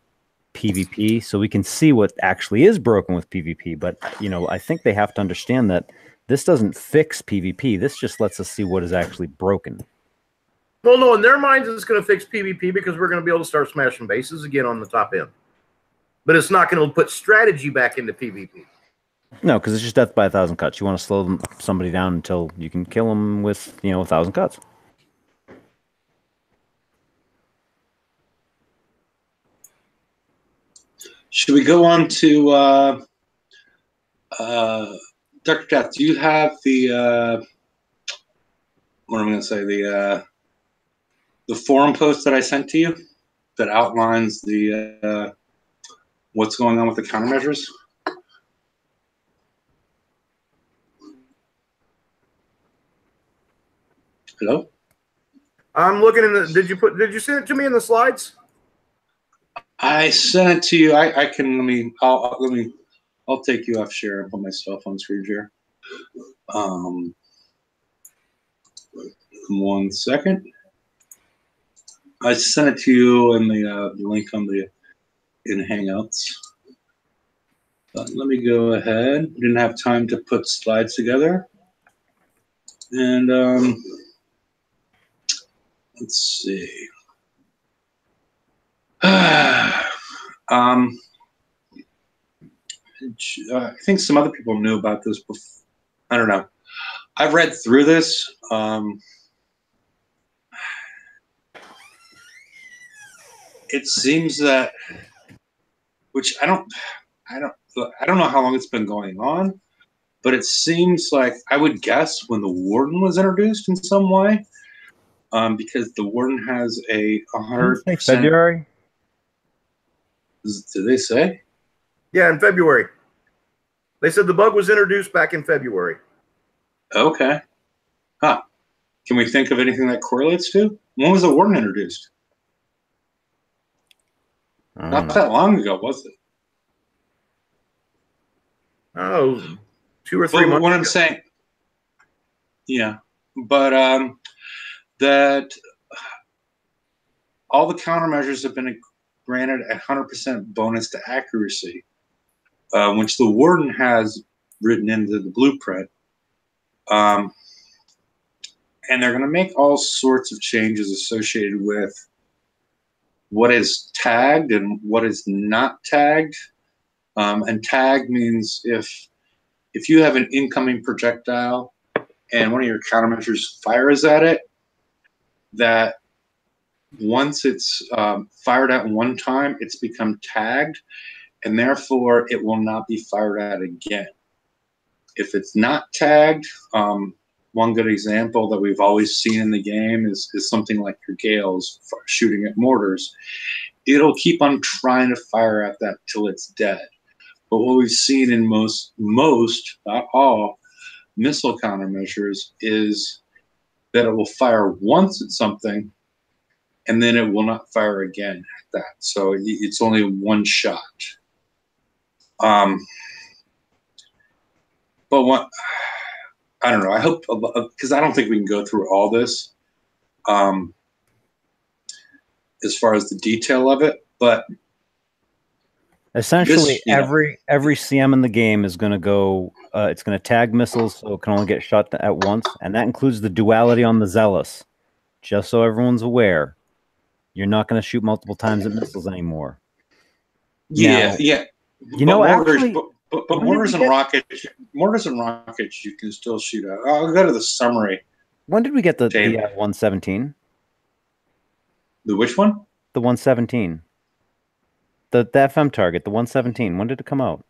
PvP, so we can see what actually is broken with PvP. But I think they have to understand that this doesn't fix PvP. This just lets us see what is actually broken. Well, no, in their minds, it's going to fix PvP because we're going to be able to start smashing bases again on the top end. But it's not going to put strategy back into PvP. No, because it's just death by 1,000 cuts. You want to slow somebody down until you can kill them with 1,000 cuts. Should we go on to Dr. Death? Do you have the what am I going to say, the forum post that I sent to you that outlines the what's going on with the countermeasures? Hello? I'm looking in the. Did you send it to me in the slides? I sent it to you. I can I'll take you off share and put my cell phone screen share. 1 second. I sent it to you in the link in Hangouts. Let me go ahead. Didn't have time to put slides together. And let's see. I think some other people knew about this before. I don't know. I've read through this. It seems that, which I don't know how long it's been going on, but it seems like I would guess when the warden was introduced in some way, because the warden has a 100%. February? Did they say? Yeah, in February. They said the bug was introduced back in February. Okay. Huh. Can we think of anything that correlates to? When was the warden introduced? Not that long ago, was it? Oh, 2 or 3 months. What I'm saying, yeah, but that all the countermeasures have been granted a 100% bonus to accuracy, which the warden has written into the blueprint. And they're going to make all sorts of changes associated with what is tagged and what is not tagged. And tag means if you have an incoming projectile and one of your countermeasures fires at it, that once it's fired at one time, it's become tagged, and therefore it will not be fired at again. If it's not tagged, one good example that we've always seen in the game is something like your Gales shooting at mortars. It'll keep on trying to fire at that till it's dead. But what we've seen in most, not all, missile countermeasures is that it will fire once at something, and then it will not fire again at that. So it's only one shot. But what, I don't know. I hope, because I don't think we can go through all this as far as the detail of it, but essentially every CM in the game is going to go. It's going to tag missiles, so it can only get shot at once, and that includes the duality on the Zealous. Just so everyone's aware, you're not going to shoot multiple times at missiles anymore. Yeah, now, yeah. But mortars and rockets, you can still shoot at. I'll go to the summary. When did we get the 117? The which one? The 117. The FM target, the 117. When did it come out?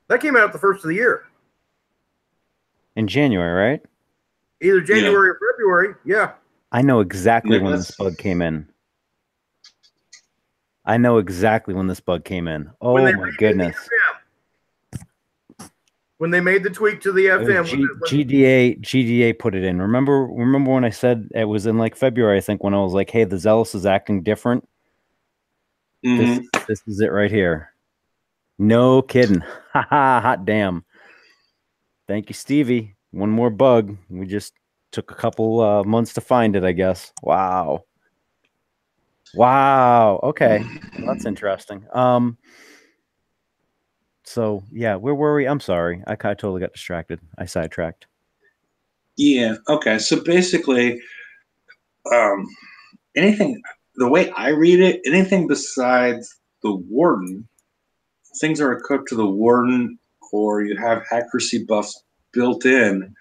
That came out the first of the year. In January, right? Either January or February. Yeah. I know exactly when this bug came in. I know exactly when this bug came in. Oh When they my redid the goodness. FM. When they made the tweak to the It was FM. GDA put it in. Remember when I said it was in like February, I think, when I was like, hey, the Zealous is acting different. Mhm. This is it right here. No kidding. Ha ha, hot damn. Thank you, Stevie. One more bug. We just took a couple months to find it, I guess. Wow. Wow. Okay. Well, that's interesting. So yeah, where were we? I'm sorry. I totally got distracted. I sidetracked. Yeah. Okay. So basically, um, anything, the way I read it, anything besides the warden, things that are equipped to the warden, or you have accuracy buffs built in,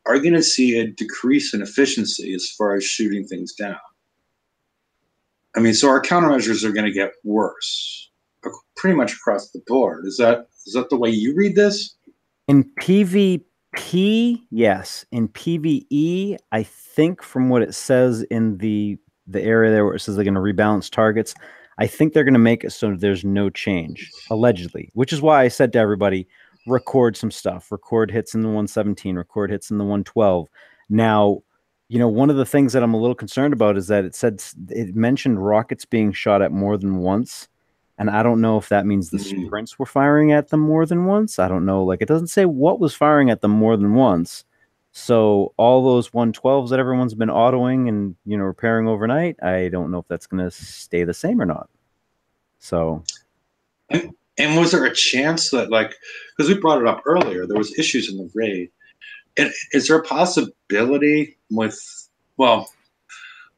are going to see a decrease in efficiency as far as shooting things down. I mean, so our countermeasures are going to get worse, pretty much across the board. Is that the way you read this? In PvP, yes. In PvE, I think from what it says in the area there where it says they're going to rebalance targets, I think they're going to make it so there's no change, allegedly, which is why I said to everybody, record some stuff, record hits in the 117, record hits in the 112. Now, one of the things that I'm a little concerned about is that it mentioned rockets being shot at more than once. And I don't know if that means the sprints were firing at them more than once. I don't know. Like, it doesn't say what was firing at them more than once. So all those 112s that everyone's been autoing and, repairing overnight, I don't know if that's going to stay the same or not. So. And was there a chance that, like, because we brought it up earlier, there was issues in the raid. And is there a possibility with, well,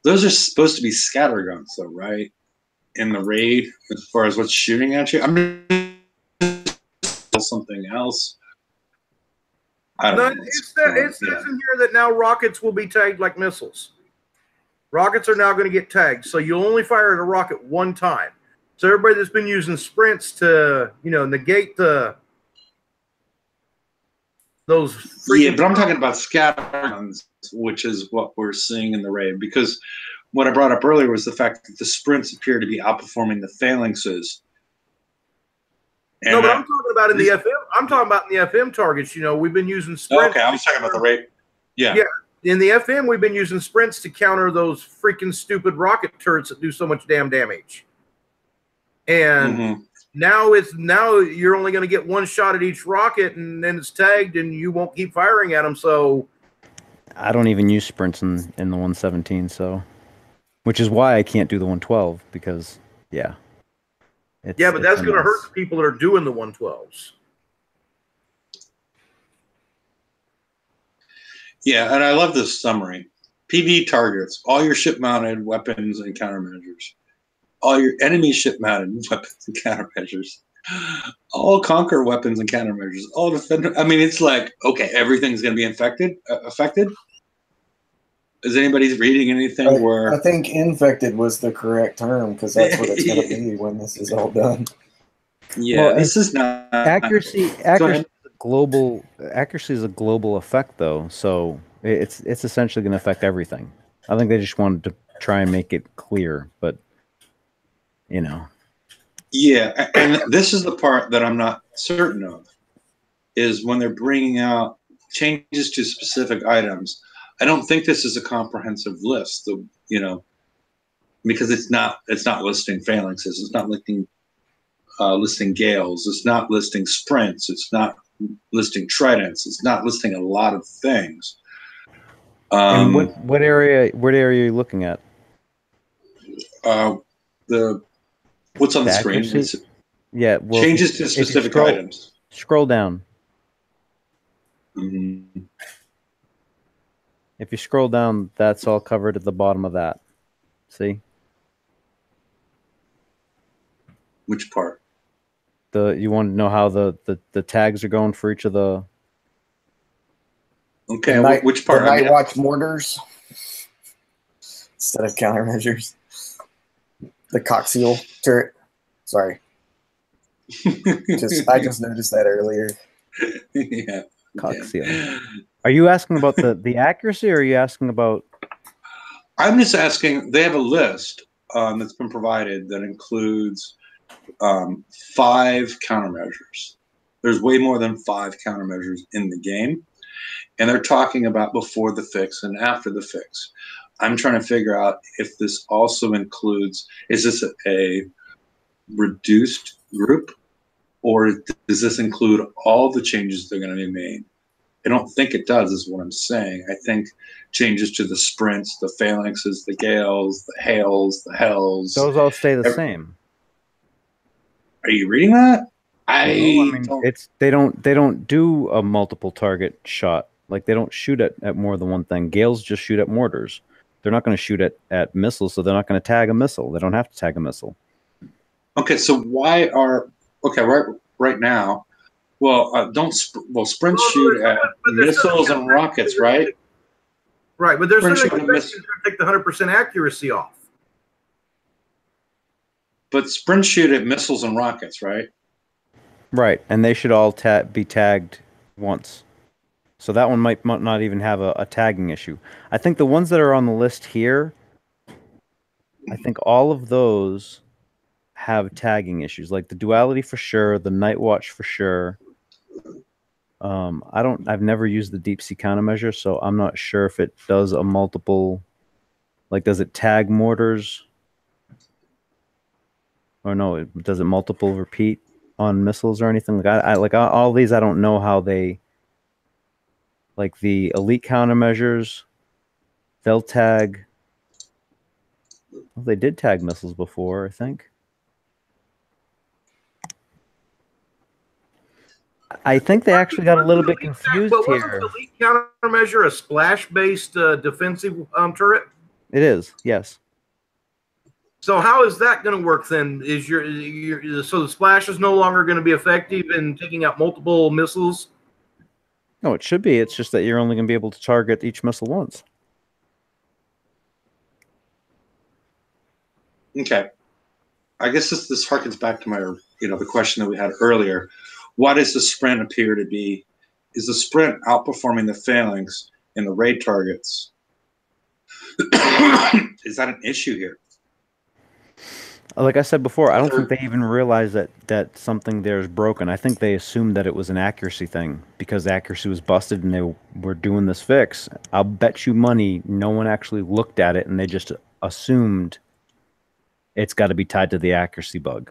those are supposed to be scatter guns, though, right? In the raid, as far as what's shooting at you, I mean, something else. I don't know. It says in here that now rockets will be tagged like missiles. Rockets are now going to get tagged, so you only fire at a rocket one time. So everybody that's been using sprints to, negate those. Yeah, but I'm talking about scatter guns, which is what we're seeing in the raid, because what I brought up earlier was the fact that the sprints appear to be outperforming the phalanxes. And no, but I'm talking about in the FM. I'm talking about in the FM targets. We've been using sprints. Okay, I was talking about the raid. Yeah. Yeah. In the FM, we've been using sprints to counter those freaking stupid rocket turrets that do so much damn damage. And now you're only going to get one shot at each rocket, and then it's tagged, and you won't keep firing at them. So I don't even use sprints in the 117, so. Which is why I can't do the 112, because, yeah. But that's going to hurt the people that are doing the 112s. Yeah, and I love this summary. PV targets, all your ship-mounted weapons and countermeasures. All your enemy ship-mounted weapons and countermeasures. All Conquer weapons and countermeasures. All Defender. I mean, it's like, okay, everything's going to be affected? Is anybody reading anything where... I think infected was the correct term, because that's what it's going to be when this is all done. Yeah, well, this is not... Accuracy is a global effect, though, so it's essentially going to affect everything. I think they just wanted to try and make it clear, but, Yeah, and this is the part that I'm not certain of, is when they're bringing out changes to specific items. I don't think this is a comprehensive list, because it's not listing phalanxes, it's not listing gales, it's not listing sprints, it's not listing tridents, it's not listing a lot of things. And what area are you looking at? What's on the screen? Yeah, well, changes to specific items. Scroll down. Mm-hmm. If you scroll down, that's all covered at the bottom of that. See? Which part? You want to know how the tags are going for each of the... Okay, which part? The Night Watch mortars instead of countermeasures. The coaxial turret. Sorry. I just noticed that earlier. Yeah. Coaxial. Are you asking about the accuracy, or are you asking about... I'm just asking, they have a list that's been provided that includes 5 countermeasures. There's way more than 5 countermeasures in the game, and they're talking about before the fix and after the fix. I'm trying to figure out if this also includes, is this a reduced group, or does this include all the changes that are going to be made? I don't think it does, is what I'm saying. I think changes to the sprints, the phalanxes, the gales, the hails, the hells. Those all stay the same. Are you reading that? I mean, they don't do a multiple target shot. Like, they don't shoot at more than one thing. Gales just shoot at mortars. They're not going to shoot at missiles, so they're not going to tag a missile. They don't have to tag a missile. Okay, so why are right now? Well, sprint shoot at missiles and rockets, right? Right, but there's Sprint something shoot to take the 100% accuracy off. But sprint shoot at missiles and rockets, right? Right, and they should all be tagged once. So that one might not even have a tagging issue. I think the ones that are on the list here, I think all of those have tagging issues, like the duality for sure, the night watch for sure. I've never used the deep sea countermeasure, so I'm not sure if it does a multiple, like, does it tag mortars? Or no, does it multiple repeat on missiles or anything? Like all these, I don't know how they, like the elite countermeasures, they'll tag. Well, they did tag missiles before, I think. I think they actually got a little bit confused but here. Wasn't the elite countermeasure a splash-based defensive turret? It is, yes. So how is that going to work then? Is so the splash is no longer going to be effective in taking out multiple missiles? No, it should be. It's just that you're only going to be able to target each missile once. Okay. I guess this harkens back to my, the question that we had earlier. Why does the sprint appear to be? Is the sprint outperforming the phalanx in the raid targets? Is that an issue here? Like I said before, I don't think they even realize that something there is broken. I think they assumed that it was an accuracy thing because accuracy was busted and they were doing this fix. I'll bet you money no one actually looked at it and they just assumed it's got to be tied to the accuracy bug.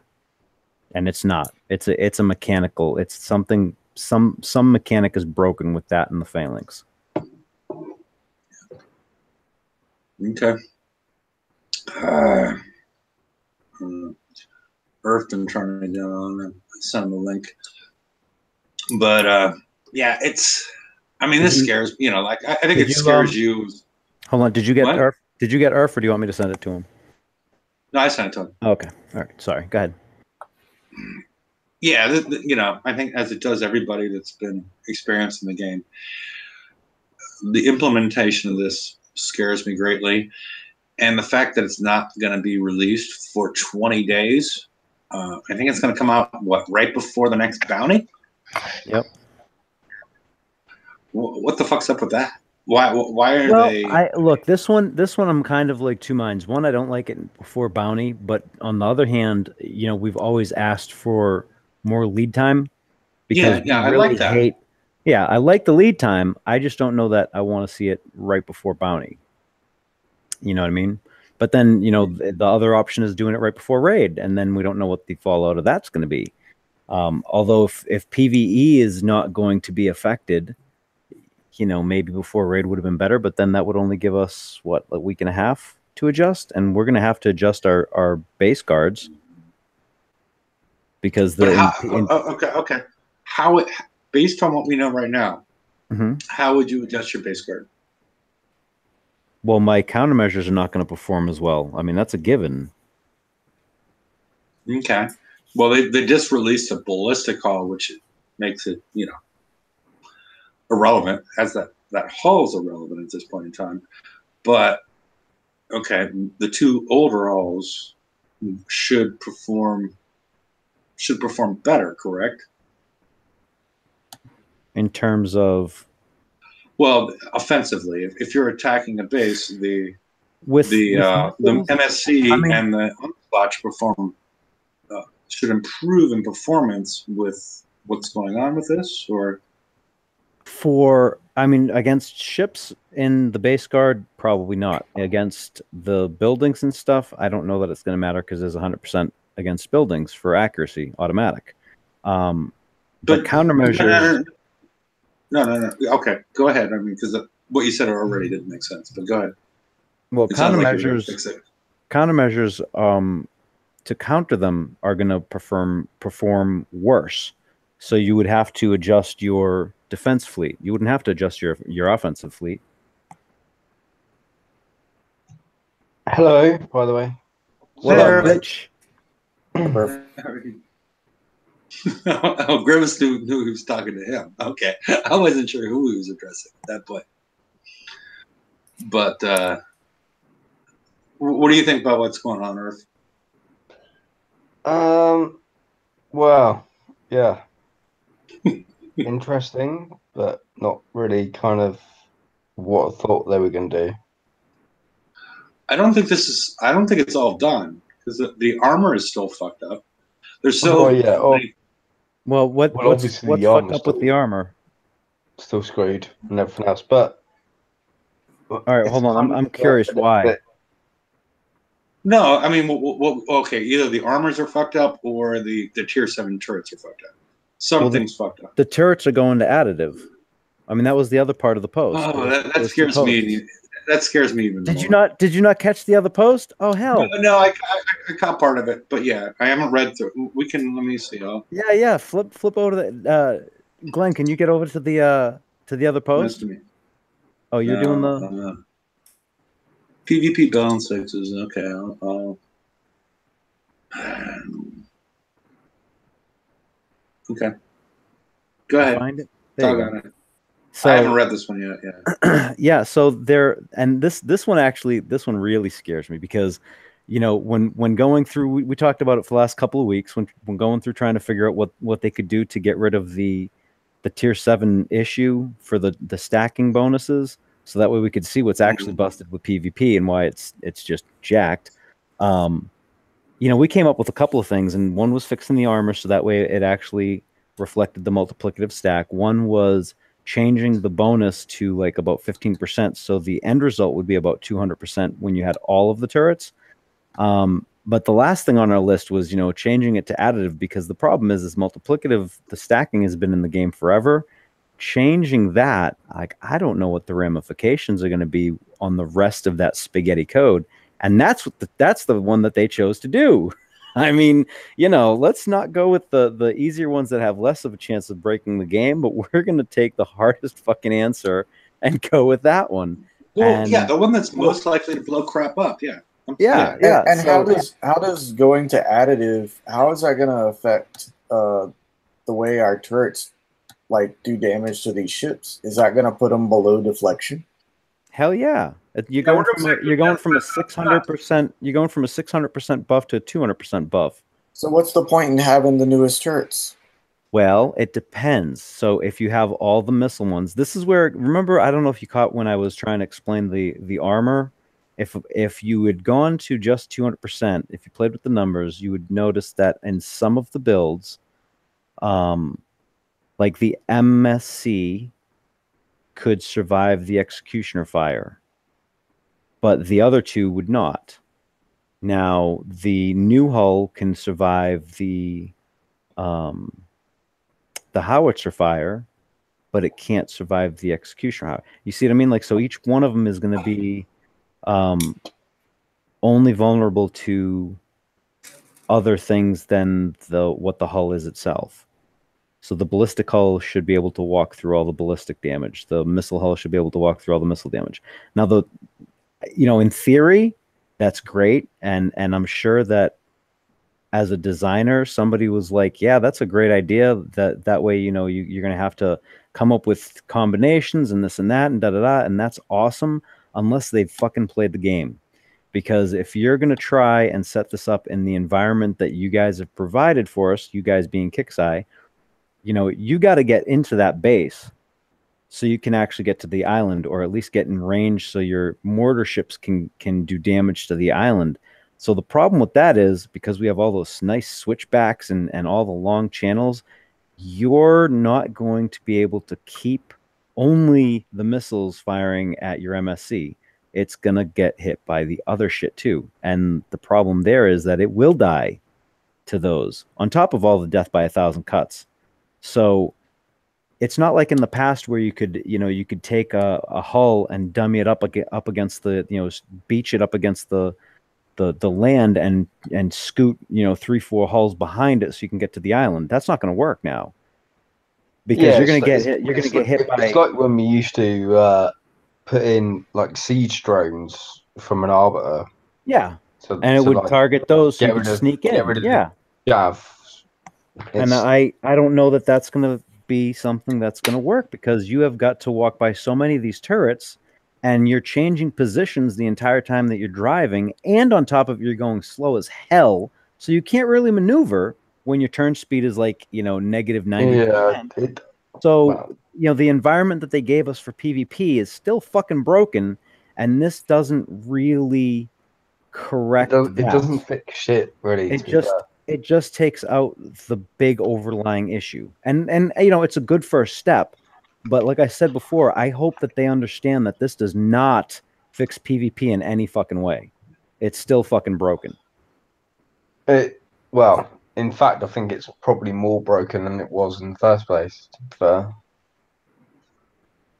And it's not. It's a mechanical. It's something. Some mechanic is broken with that in the phalanx. Okay. Earth and turning it down and send them a link. But yeah, it's. I mean, this scares. Like I think it scares you. Hold on. Did you get Earth? Did you get Earth, or do you want me to send it to him? No, I sent it to him. Okay. All right. Sorry. Go ahead. Yeah, I think as it does everybody that's been experienced in the game, the implementation of this scares me greatly. And the fact that it's not going to be released for 20 days, I think it's going to come out, right before the next bounty? Yep. What the fuck's up with that? Why are they... Look, this one I'm kind of like two minds. One, I don't like it before bounty, but on the other hand, we've always asked for more lead time. Because I like that. I like the lead time. I just don't know that I want to see it right before bounty. You know what I mean? But then, the other option is doing it right before raid, and then we don't know what the fallout of that's going to be. Although if PvE is not going to be affected, maybe before raid would have been better, but then that would only give us, a week and a half to adjust, and we're going to have to adjust our base guards. Because okay. How, based on what we know right now, how would you adjust your base guard? Well, my countermeasures are not going to perform as well. I mean, that's a given. Okay. Well, they just released a ballistic hull, which makes it, irrelevant. As that hull's irrelevant at this point in time. But okay, the two older hulls should perform better, correct? In terms of, well, offensively, if you're attacking a base, the with the missiles, MSC I mean- and the Onslaught should improve in performance with what's going on with this, or against ships in the base guard, probably not. Against the buildings and stuff, I don't know that it's going to matter because there's 100% against buildings for accuracy, automatic. But countermeasures. No. Okay, go ahead. I mean, because what you said already didn't make sense. But go ahead. Well, It sounds like you're gonna fix it. countermeasures to counter them are going to perform worse. So you would have to adjust your defense fleet. You wouldn't have to adjust your offensive fleet. Hello, by the way. What There. up, bitch? Oh, Grimace knew he was talking to him. Okay, I wasn't sure who he was addressing at that point. But what do you think about what's going on, Earth? Well, yeah. Interesting, but not really kind of what I thought they were going to do. I don't think it's all done because the armor is still fucked up. There's so Oh, yeah. Well, what's obviously fucked the armor's up with the armor? Still screwed and everything else, but All right, hold on. I'm curious why. No, I mean, okay, either the armors are fucked up or the tier 7 turrets are fucked up. Something's fucked up. The turrets are going to additive. I mean, that was the other part of the post. Oh, that scares me. That scares me even more. Did you not catch the other post? Oh hell! No, I caught part of it, but yeah, I haven't read through. Let me see. Yeah. Flip over to the. Glenn, can you get over to the other post? Oh, you're doing the PvP balance fixes. Okay, okay. Go ahead. Find it. Talk on it. So, I haven't read this one yet. Yeah. Yeah. So this one really scares me because, when going through, we talked about it for the last couple of weeks when going through trying to figure out what they could do to get rid of the tier 7 issue for the stacking bonuses. So that way we could see what's actually busted with PvP and why it's just jacked. We came up with a couple of things, and one was fixing the armor so that way it actually reflected the multiplicative stack. One was changing the bonus to like about 15%, so the end result would be about 200% when you had all of the turrets. But the last thing on our list was, changing it to additive, because the problem is multiplicative, the stacking has been in the game forever. Changing that, like, I don't know what the ramifications are going to be on the rest of that spaghetti code. And that's the one that they chose to do. I mean, let's not go with the easier ones that have less of a chance of breaking the game, but we're going to take the hardest fucking answer and go with that one. Well, yeah, the one that's most likely to blow crap up. Yeah. Yeah. And how does going to additive, how is that going to affect the way our turrets do damage to these ships? Is that going to put them below deflection? Hell yeah! You're going from a 600%. You're going from a 600% buff to a 200% buff. So what's the point in having the newest turrets? Well, it depends. So if you have all the missile ones, this is where, remember, I don't know if you caught when I was trying to explain the armor. If you had gone to just 200%, if you played with the numbers, you would notice that in some of the builds, like the MSC could survive the executioner fire, but the other two would not. Now, the new hull can survive the howitzer fire, but it can't survive the executioner fire. You see what I mean? Like, so each one of them is going to be only vulnerable to other things than what the hull is itself. So the ballistic hull should be able to walk through all the ballistic damage. The missile hull should be able to walk through all the missile damage. Now, in theory, that's great, and I'm sure that as a designer, somebody was like, "Yeah, that's a great idea. That way, you're going to have to come up with combinations and this and that and da da da, and that's awesome." Unless they've fucking played the game, because if you're going to try and set this up in the environment that you guys have provided for us, you guys being Kixeye, you got to get into that base so you can actually get to the island, or at least get in range so your mortar ships can do damage to the island. So the problem with that is, because we have all those nice switchbacks and all the long channels, you're not going to be able to keep only the missiles firing at your MSC. It's going to get hit by the other shit too. And the problem there is that it will die to those, on top of all the death by 1,000 cuts. So it's not like in the past where you could take a hull and dummy it up against the, beach it up against the land and scoot 3-4 hulls behind it so you can get to the island. That's not going to work now, because you're going to get hit. You're going to get hit by. It's like when we used to put in like siege drones from an arbiter. Yeah, and it would target those so you could sneak in. Yeah. And I don't know that that's going to be something that's going to work, because you have got to walk by so many of these turrets, and you're changing positions the entire time that you're driving, and on top of it, you're going slow as hell, so you can't really maneuver when your turn speed is like negative 90%. Yeah. So the environment that they gave us for PvP is still fucking broken, and this doesn't really correct that. It doesn't fix shit, really. It just takes out the big overlying issue, and it's a good first step. But like I said before, I hope that they understand that this does not fix PvP in any fucking way. It's still fucking broken. Well, in fact, I think it's probably more broken than it was in the first place, to be fair.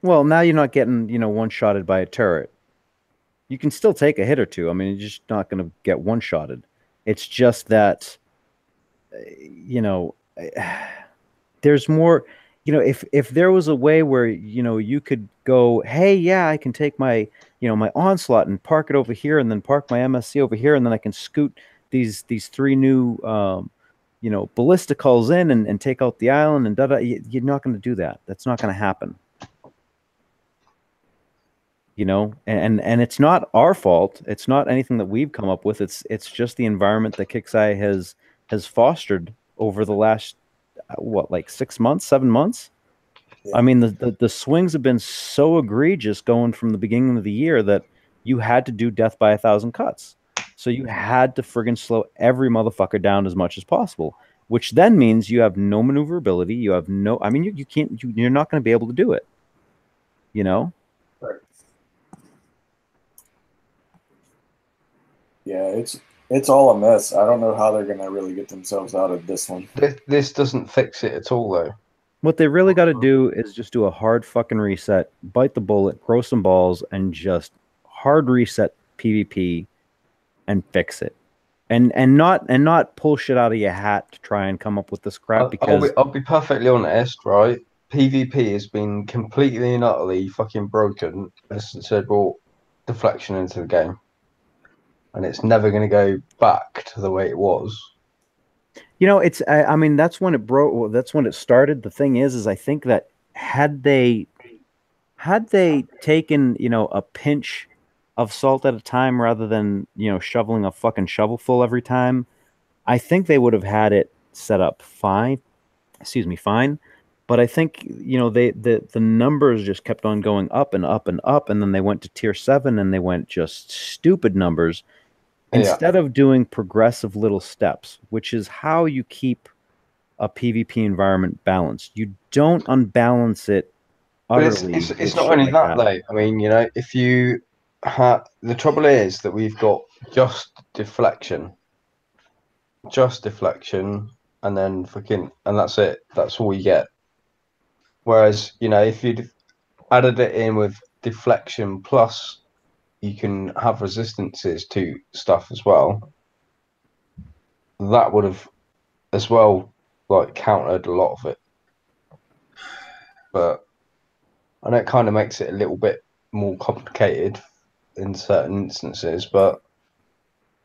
Well, now you're not getting, one-shotted by a turret. You can still take a hit or two. I mean, you're just not going to get one-shotted. It's just that, there's more... if there was a way where, you could go, hey, yeah, I can take my, my onslaught and park it over here, and then park my MSC over here, and then I can scoot these 3 new, ballistic hulls in and take out the island and you're not going to do that. That's not going to happen. And it's not our fault. It's not anything that we've come up with. It's just the environment that Kixeye has fostered over the last 6 months, 7 months. Yeah. I mean, the swings have been so egregious going from the beginning of the year that you had to do death by 1,000 cuts. So you had to friggin' slow every motherfucker down as much as possible, which then means you have no maneuverability. You have no, I mean, you can't, you're not going to be able to do it. Right. Yeah, it's all a mess. I don't know how they're going to really get themselves out of this one. This doesn't fix it at all, though. What they really got to do is just do a hard fucking reset, bite the bullet, grow some balls, and just hard reset PvP and fix it. And not pull shit out of your hat to try and come up with this crap, because I'll be perfectly honest, right? PvP has been completely and utterly fucking broken since they brought deflection into the game. And it's never going to go back to the way it was. It's, I mean, that's when it broke. Well, that's when it started. The thing is I think that had they taken, a pinch of salt at a time rather than, shoveling a fucking shovelful every time, I think they would have had it set up fine. But I think, the numbers just kept on going up and up and up, and then they went to tier 7 and they went just stupid numbers. Instead of doing progressive little steps, which is how you keep a PvP environment balanced. You don't unbalance it utterly. It's not only that, though. I mean, if you have... The trouble is that we've got just deflection, and then fucking... And that's it. That's all you get. Whereas, if you'd added it in with deflection plus... you can have resistances to stuff as well. That would have as well countered a lot of it. But I know it kind of makes it a little bit more complicated in certain instances, but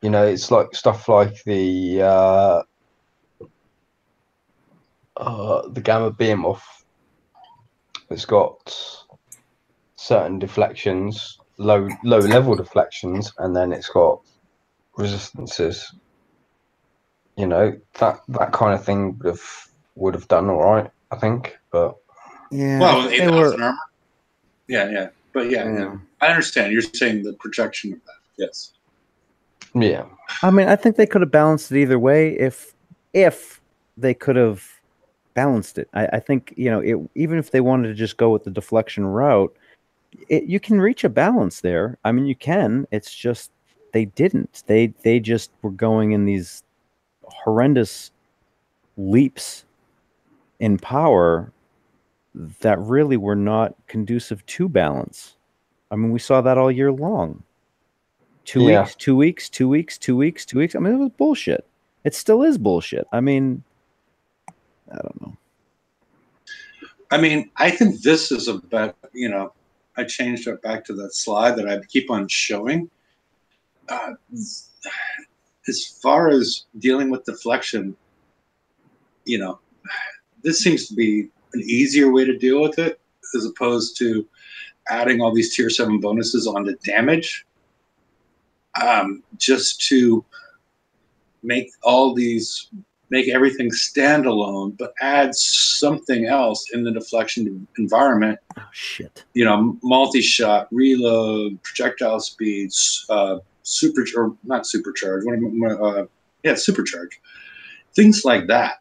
it's like stuff like the Gamma Behemoth. It's got certain deflections, low level deflections, and then it's got resistances. That kind of thing would have done all right, I think. But well, with 8,000 armor, Yeah. But yeah, I understand. You're saying the projection of that. Yes. Yeah. I mean, I think they could have balanced it either way if they could have balanced it. I think, even if they wanted to just go with the deflection route, you can reach a balance there. I mean, you can. It's just they didn't. They just were going in these horrendous leaps in power that really were not conducive to balance. I mean, we saw that all year long. 2 weeks, 2 weeks, 2 weeks, 2 weeks, 2 weeks. I mean, it was bullshit. It still is bullshit. I mean, I don't know. I mean, I think this is about, I changed it back to that slide that I keep on showing. As far as dealing with deflection, this seems to be an easier way to deal with it as opposed to adding all these tier 7 bonuses onto damage, just to make everything standalone, but add something else in the deflection environment. Oh shit! Multi-shot, reload, projectile speeds, not supercharge. Supercharge. Things like that.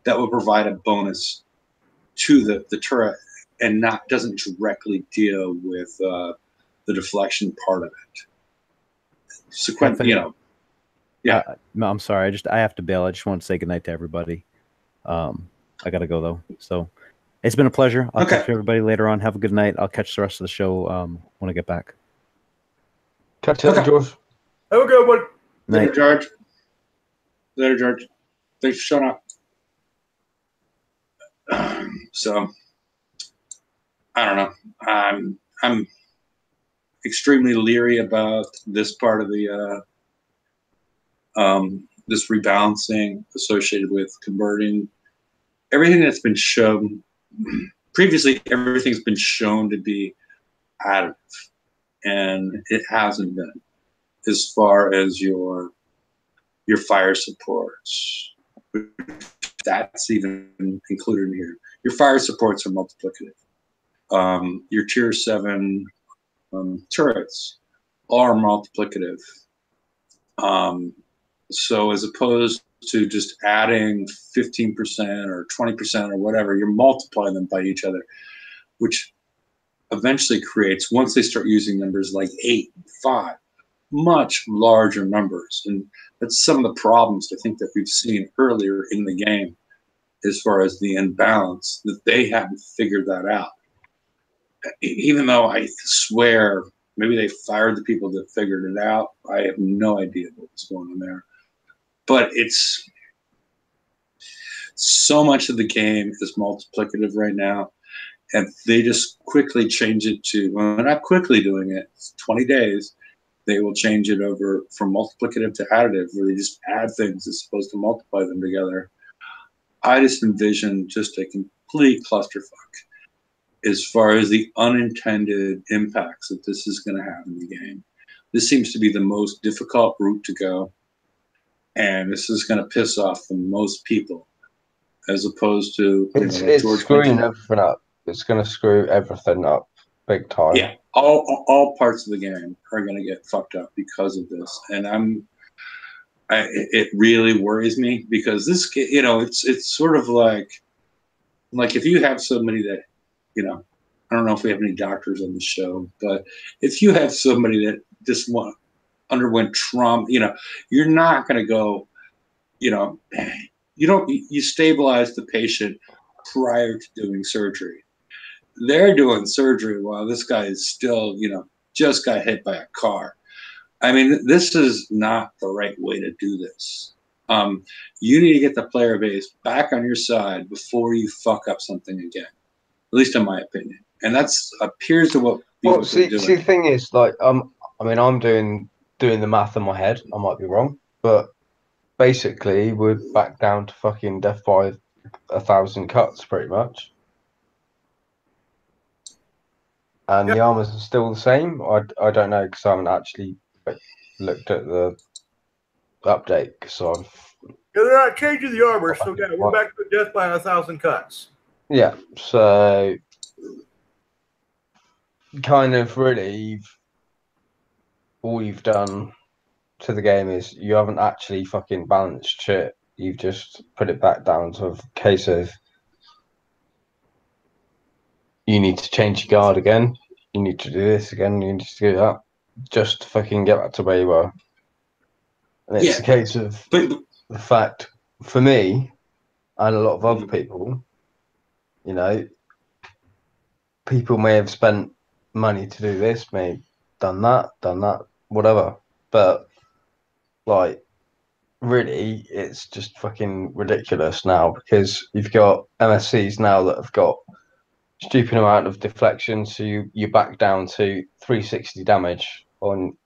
That will provide a bonus to the turret and doesn't directly deal with the deflection part of it. Yeah. No, I'm sorry. I have to bail. I just want to say goodnight to everybody. I got to go though. So it's been a pleasure. I'll catch everybody later on. Have a good night. I'll catch the rest of the show when I get back. Catch you later, George. Have a good one. Later, George. Later, George. Thanks for showing up. So I don't know. I'm extremely leery about this part of the this rebalancing associated with converting everything that's been shown previously. Everything's been shown to be additive, and it hasn't been as far as your fire supports. That's even included in here. Your fire supports are multiplicative. Your tier 7 turrets are multiplicative. So as opposed to just adding 15% or 20% or whatever, you're multiplying them by each other, which eventually creates, once they start using numbers like 8 and 5, much larger numbers. And that's some of the problems I think that we've seen earlier in the game as far as the imbalance, that they haven't figured that out. Even though I swear maybe they fired the people that figured it out. I have no idea what was going on there. But it's so much of the game is multiplicative right now. And they just quickly change it to, well, they're not quickly doing it, it's 20 days. They will change it over from multiplicative to additive, where they just add things as opposed to multiply them together. I just envision just a complete clusterfuck as far as the unintended impacts that this is going to have in the game. This seems to be the most difficult route to go, and this is going to piss off the most people, as opposed to it's screwing everything up. It's going to screw everything up big time. Yeah, all parts of the game are going to get fucked up because of this, and it really worries me, because this, it's sort of like if you have somebody that, I don't know if we have any doctors on the show, but if you have somebody that just underwent trauma, you're not going to go, you stabilize the patient prior to doing surgery. They're doing surgery while this guy is still, just got hit by a car. I mean, this is not the right way to do this. You need to get the player base back on your side before you fuck up something again, at least in my opinion. And that's appears to what people are doing. See, the thing is, I'm doing the math in my head. I might be wrong, but basically, we're back down to fucking death by 1,000 cuts, pretty much. And the armors are still the same. I don't know, because I haven't actually looked at the update. So they're not changing the armor, so yeah, we're back to death by 1,000 cuts. Yeah, so kind of really all you've done to the game is you haven't actually fucking balanced shit. You've just put it back down to a case of you need to change your guard again. You need to do this again. You need to do that. Just to fucking get back to where you were. And it's a case of But the fact, for me and a lot of other people, you know, people may have spent money to do this, may have done that, whatever. But like, really, it's just fucking ridiculous now because you've got MSCs now that have got stupid amount of deflection, so you back down to 360 damage on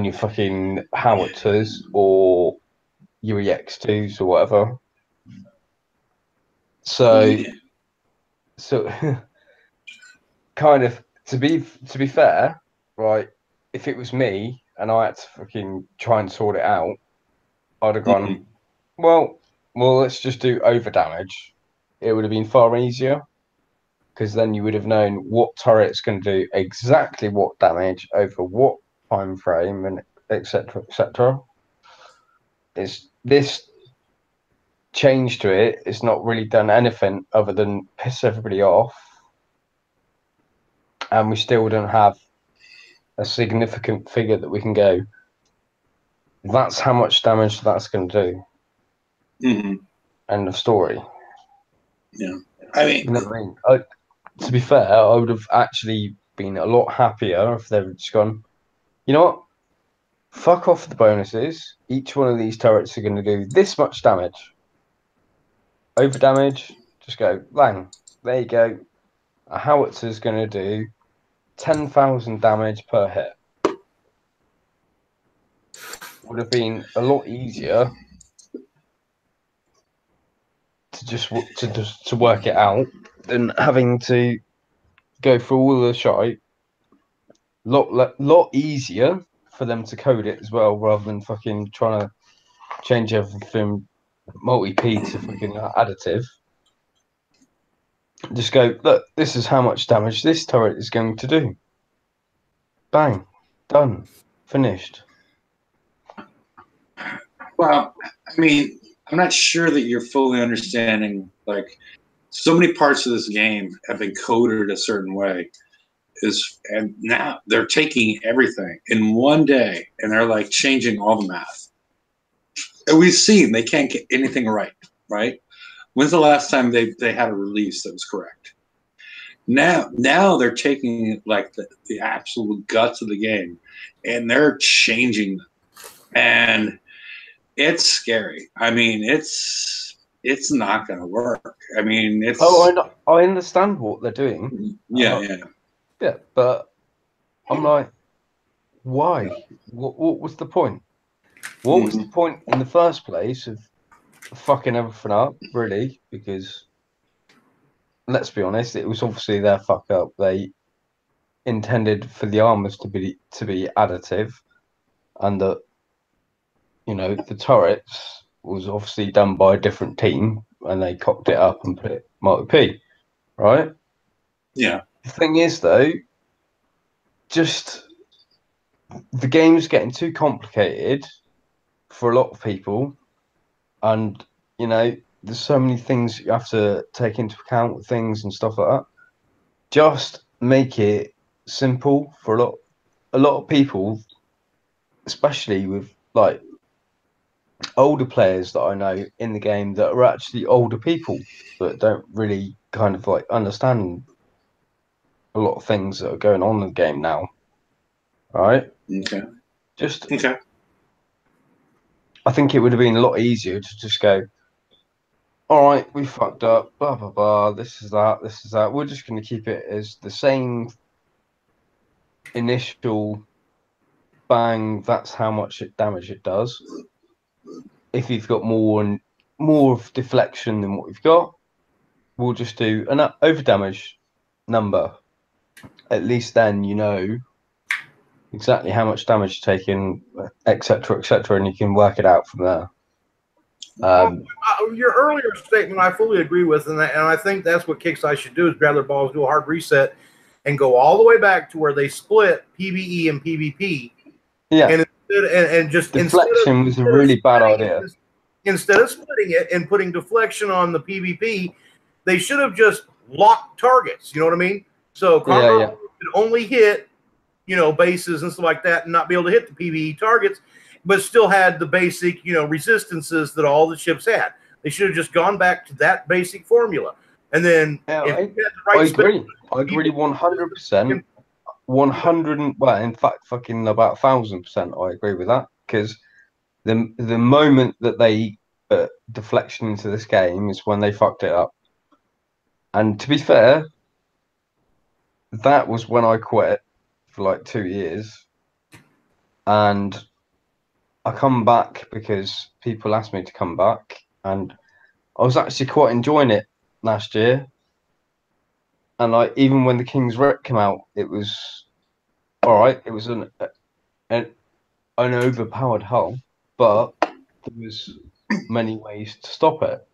your fucking howitzers or your EX2s or whatever. So kind of to be fair, right? If it was me and I had to fucking try and sort it out, I'd have gone, well, let's just do over damage. It would have been far easier because then you would have known what turret's going to do exactly what damage over what time frame and etc. etc. It's this change to it. It's not really done anything other than piss everybody off, and we still don't have a significant figure that we can go. That's how much damage that's going to do. Mm-hmm. End of story. Yeah, I mean, you know what I mean? To be fair, I would have actually been a lot happier if they would just gone, you know what? Fuck off the bonuses. Each one of these turrets are going to do this much damage. Over damage, just go, bang. There you go. A howitzer is going to do 10,000 damage per hit. Would have been a lot easier to work it out than having to go through all the shite. Lot easier for them to code it as well, rather than fucking trying to change everything multi-P to fucking additive. Just go, look, this is how much damage this turret is going to do. Bang, done, finished. well, I mean, I'm not sure that you're fully understanding. Like, so many parts of this game have been coded a certain way. And now they're taking everything in one day and they're like changing all the math. And we've seen they can't get anything right. Right? When's the last time they had a release that was correct? Now they're taking like the absolute guts of the game and they're changing them. And it's scary. I mean, it's not going to work. I mean, it's. Oh, I understand what they're doing. Yeah, but I'm like, why? What was the point? What was the point in the first place of fucking everything up? Really? Because let's be honest, it was obviously their fuck up. They intended for the armors to be additive, and that the turrets was obviously done by a different team, and they cocked it up and put it multi-P, right? Yeah. The thing is, though, just the game's getting too complicated for a lot of people, and there's so many things you have to take into account with things and stuff like that. Just make it simple for a lot of people, especially with like older players that I know in the game that are actually older people that don't really kind of like understand a lot of things that are going on in the game now. Right? Okay. Okay. I think it would have been a lot easier to just go, all right, we fucked up, blah, blah, blah, this is that. We're just going to keep it as the same initial bang, that's how much damage it does. If you've got more of deflection than what we've got, we'll just do an over damage number. At least then you know exactly how much damage you're taking, etc., etc., and you can work it out from there. your earlier statement, I fully agree with, and I think that's what Kickside should do: is grab their balls, do a hard reset, and go all the way back to where they split PvE and PvP. Yeah. And just deflection was a really bad idea. Instead of splitting it and putting deflection on the PvP, they should have just locked targets. You know what I mean? So Conqueror could only hit, bases and stuff like that, and not be able to hit the PvE targets, but still had the basic, resistances that all the ships had. They should have just gone back to that basic formula. And then I agree 100%. 100, well, in fact, fucking about 1,000%, I agree with that, because the moment that they put deflection into this game is when they fucked it up. And to be fair, that was when I quit for like 2 years, and I come back because people asked me to come back, and I was actually quite enjoying it last year. And even when the King's Wreck came out, it was all right. It was an overpowered hull, but there was many ways to stop it.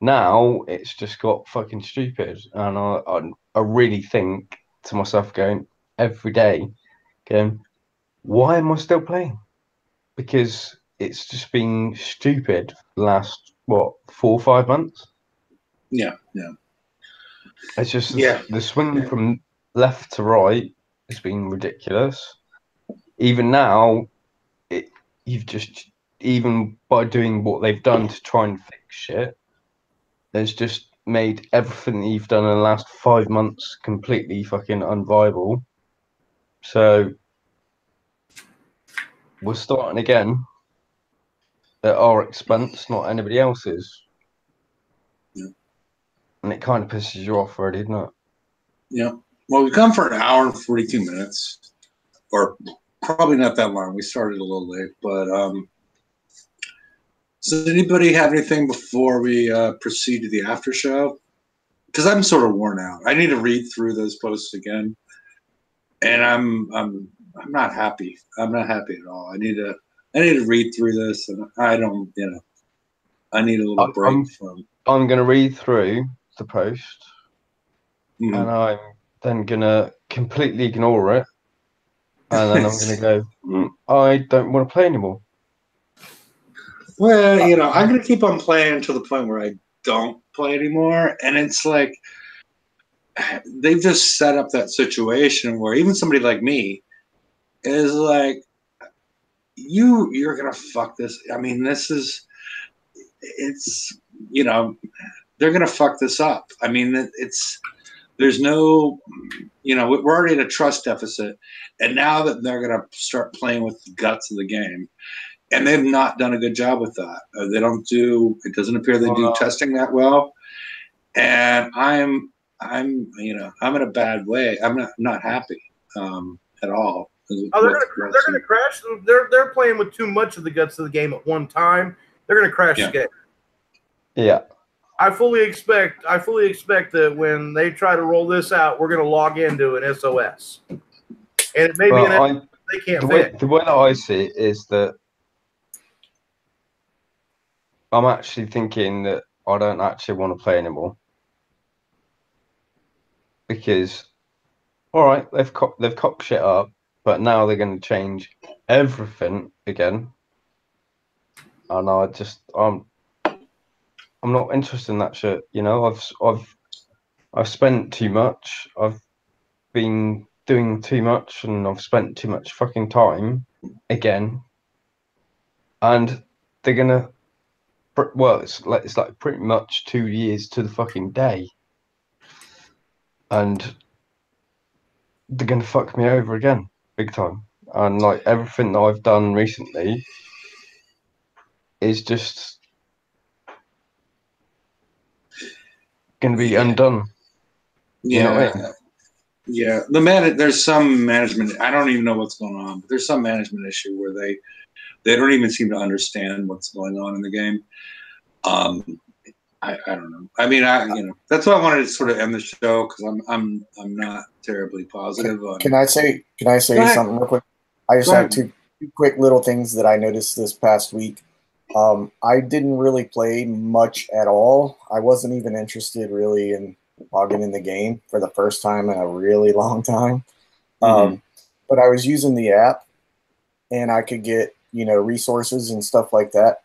Now it's just got fucking stupid, and I really think to myself, going every day, why am I still playing? Because it's just been stupid the last 4 or 5 months. Yeah. It's just the swing from left to right has been ridiculous. Even now, you've just, even by doing what they've done to try and fix shit, has just made everything that you've done in the last 5 months completely fucking unviable. So we're starting again at our expense, not anybody else's. Yeah. And it kind of pisses you off already, doesn't it? Yeah. Well, we've gone for an hour and 42 minutes, or probably not that long. We started a little late, but does anybody have anything before we proceed to the after show? Because I'm sort of worn out. I need to read through those posts again, and I'm not happy. I'm not happy at all. I need to read through this, and I don't, I need a little break from. I'm going to read through the post, Mm-hmm. and I'm then going to completely ignore it, and then I'm going to go, I don't want to play anymore. Well, I'm going to keep on playing until the point where I don't play anymore. And it's like, they've just set up that situation where even somebody like me is like, you're going to fuck this. I mean, they're going to fuck this up. I mean, there's no, we're already at a trust deficit. And now that they're going to start playing with the guts of the game, and they've not done a good job with that. It doesn't appear they do testing that well. And I'm in a bad way. I'm not happy at all. Oh, they're gonna crash. They're playing with too much of the guts of the game at one time. They're gonna crash the game. Yeah. I fully expect that when they try to roll this out, we're gonna log into an SOS. And it may be they can't fix. The way that I see it is that I'm actually thinking that I don't actually want to play anymore, because, all right, they've cocked shit up, but now they're going to change everything again, and I'm not interested in that shit. I've spent too much. I've been doing too much, and I've spent too much fucking time again, and they're gonna. Well, it's like pretty much 2 years to the fucking day, and they're gonna fuck me over again, big time. And like everything that I've done recently is just gonna be undone. Yeah. You know what I mean? Yeah. There's some management. I don't even know what's going on, but there's some management issue where they don't even seem to understand what's going on in the game. I don't know. I mean, that's why I wanted to sort of end the show, because I'm not terribly positive. Can I say something real quick? I just have two quick little things that I noticed this past week. I didn't really play much at all. I wasn't even interested really in logging in the game for the first time in a really long time. But I was using the app, and I could get, resources and stuff like that.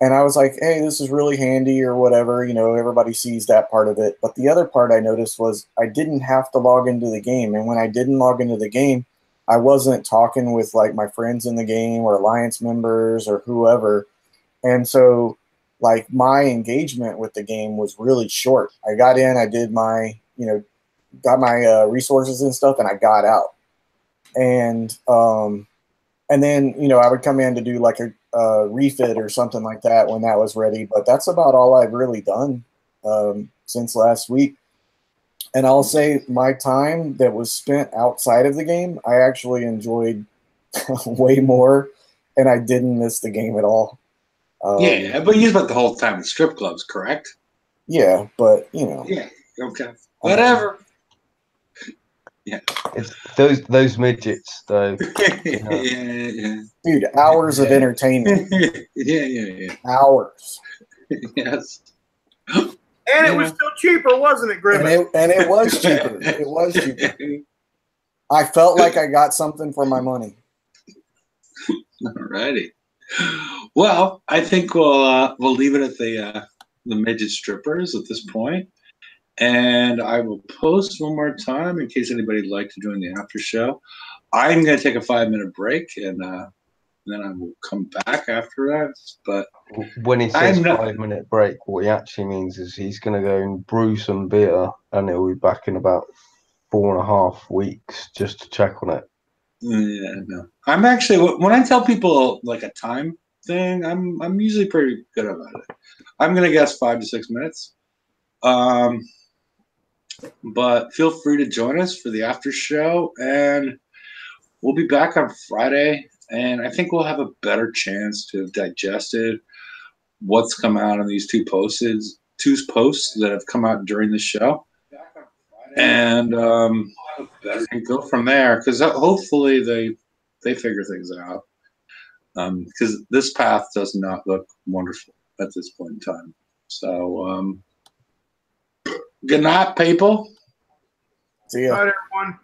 And I was like, hey, this is really handy or whatever. Everybody sees that part of it. But the other part I noticed was I didn't have to log into the game. And when I didn't log into the game, I wasn't talking with like my friends in the game or alliance members or whoever. And so like my engagement with the game was really short. I got in, I did my, got my resources and stuff, and I got out. And then, I would come in to do like a refit or something like that when that was ready. But that's about all I've really done since last week. And I'll say my time that was spent outside of the game, I actually enjoyed way more, and I didn't miss the game at all. Yeah, but you spent the whole time in strip clubs, correct? Yeah, but, Yeah, okay. Whatever. Yeah. It's those midgets, though. Yeah. Dude, hours of entertainment. Yeah. Hours. Yes. And it was still cheaper, wasn't it, Grimmett? And it was cheaper. It was cheaper. I felt like I got something for my money. Alrighty. Well, I think we'll leave it at the midget strippers at this point. And I will post one more time in case anybody'd like to join the after show. I'm going to take a 5-minute break, and then I will come back after that. But when he says 5-minute break, what he actually means is he's going to go and brew some beer, and he'll be back in about 4.5 weeks just to check on it. Yeah, no. I'm actually, when I tell people like a time thing, I'm usually pretty good about it. I'm going to guess 5 to 6 minutes. But feel free to join us for the after show, and we'll be back on Friday, and I think we'll have a better chance to have digested what's come out on these two posts that have come out during the show, and go from there, because hopefully they figure things out, because this path does not look wonderful at this point in time. So good night, people. See ya. All right, everyone.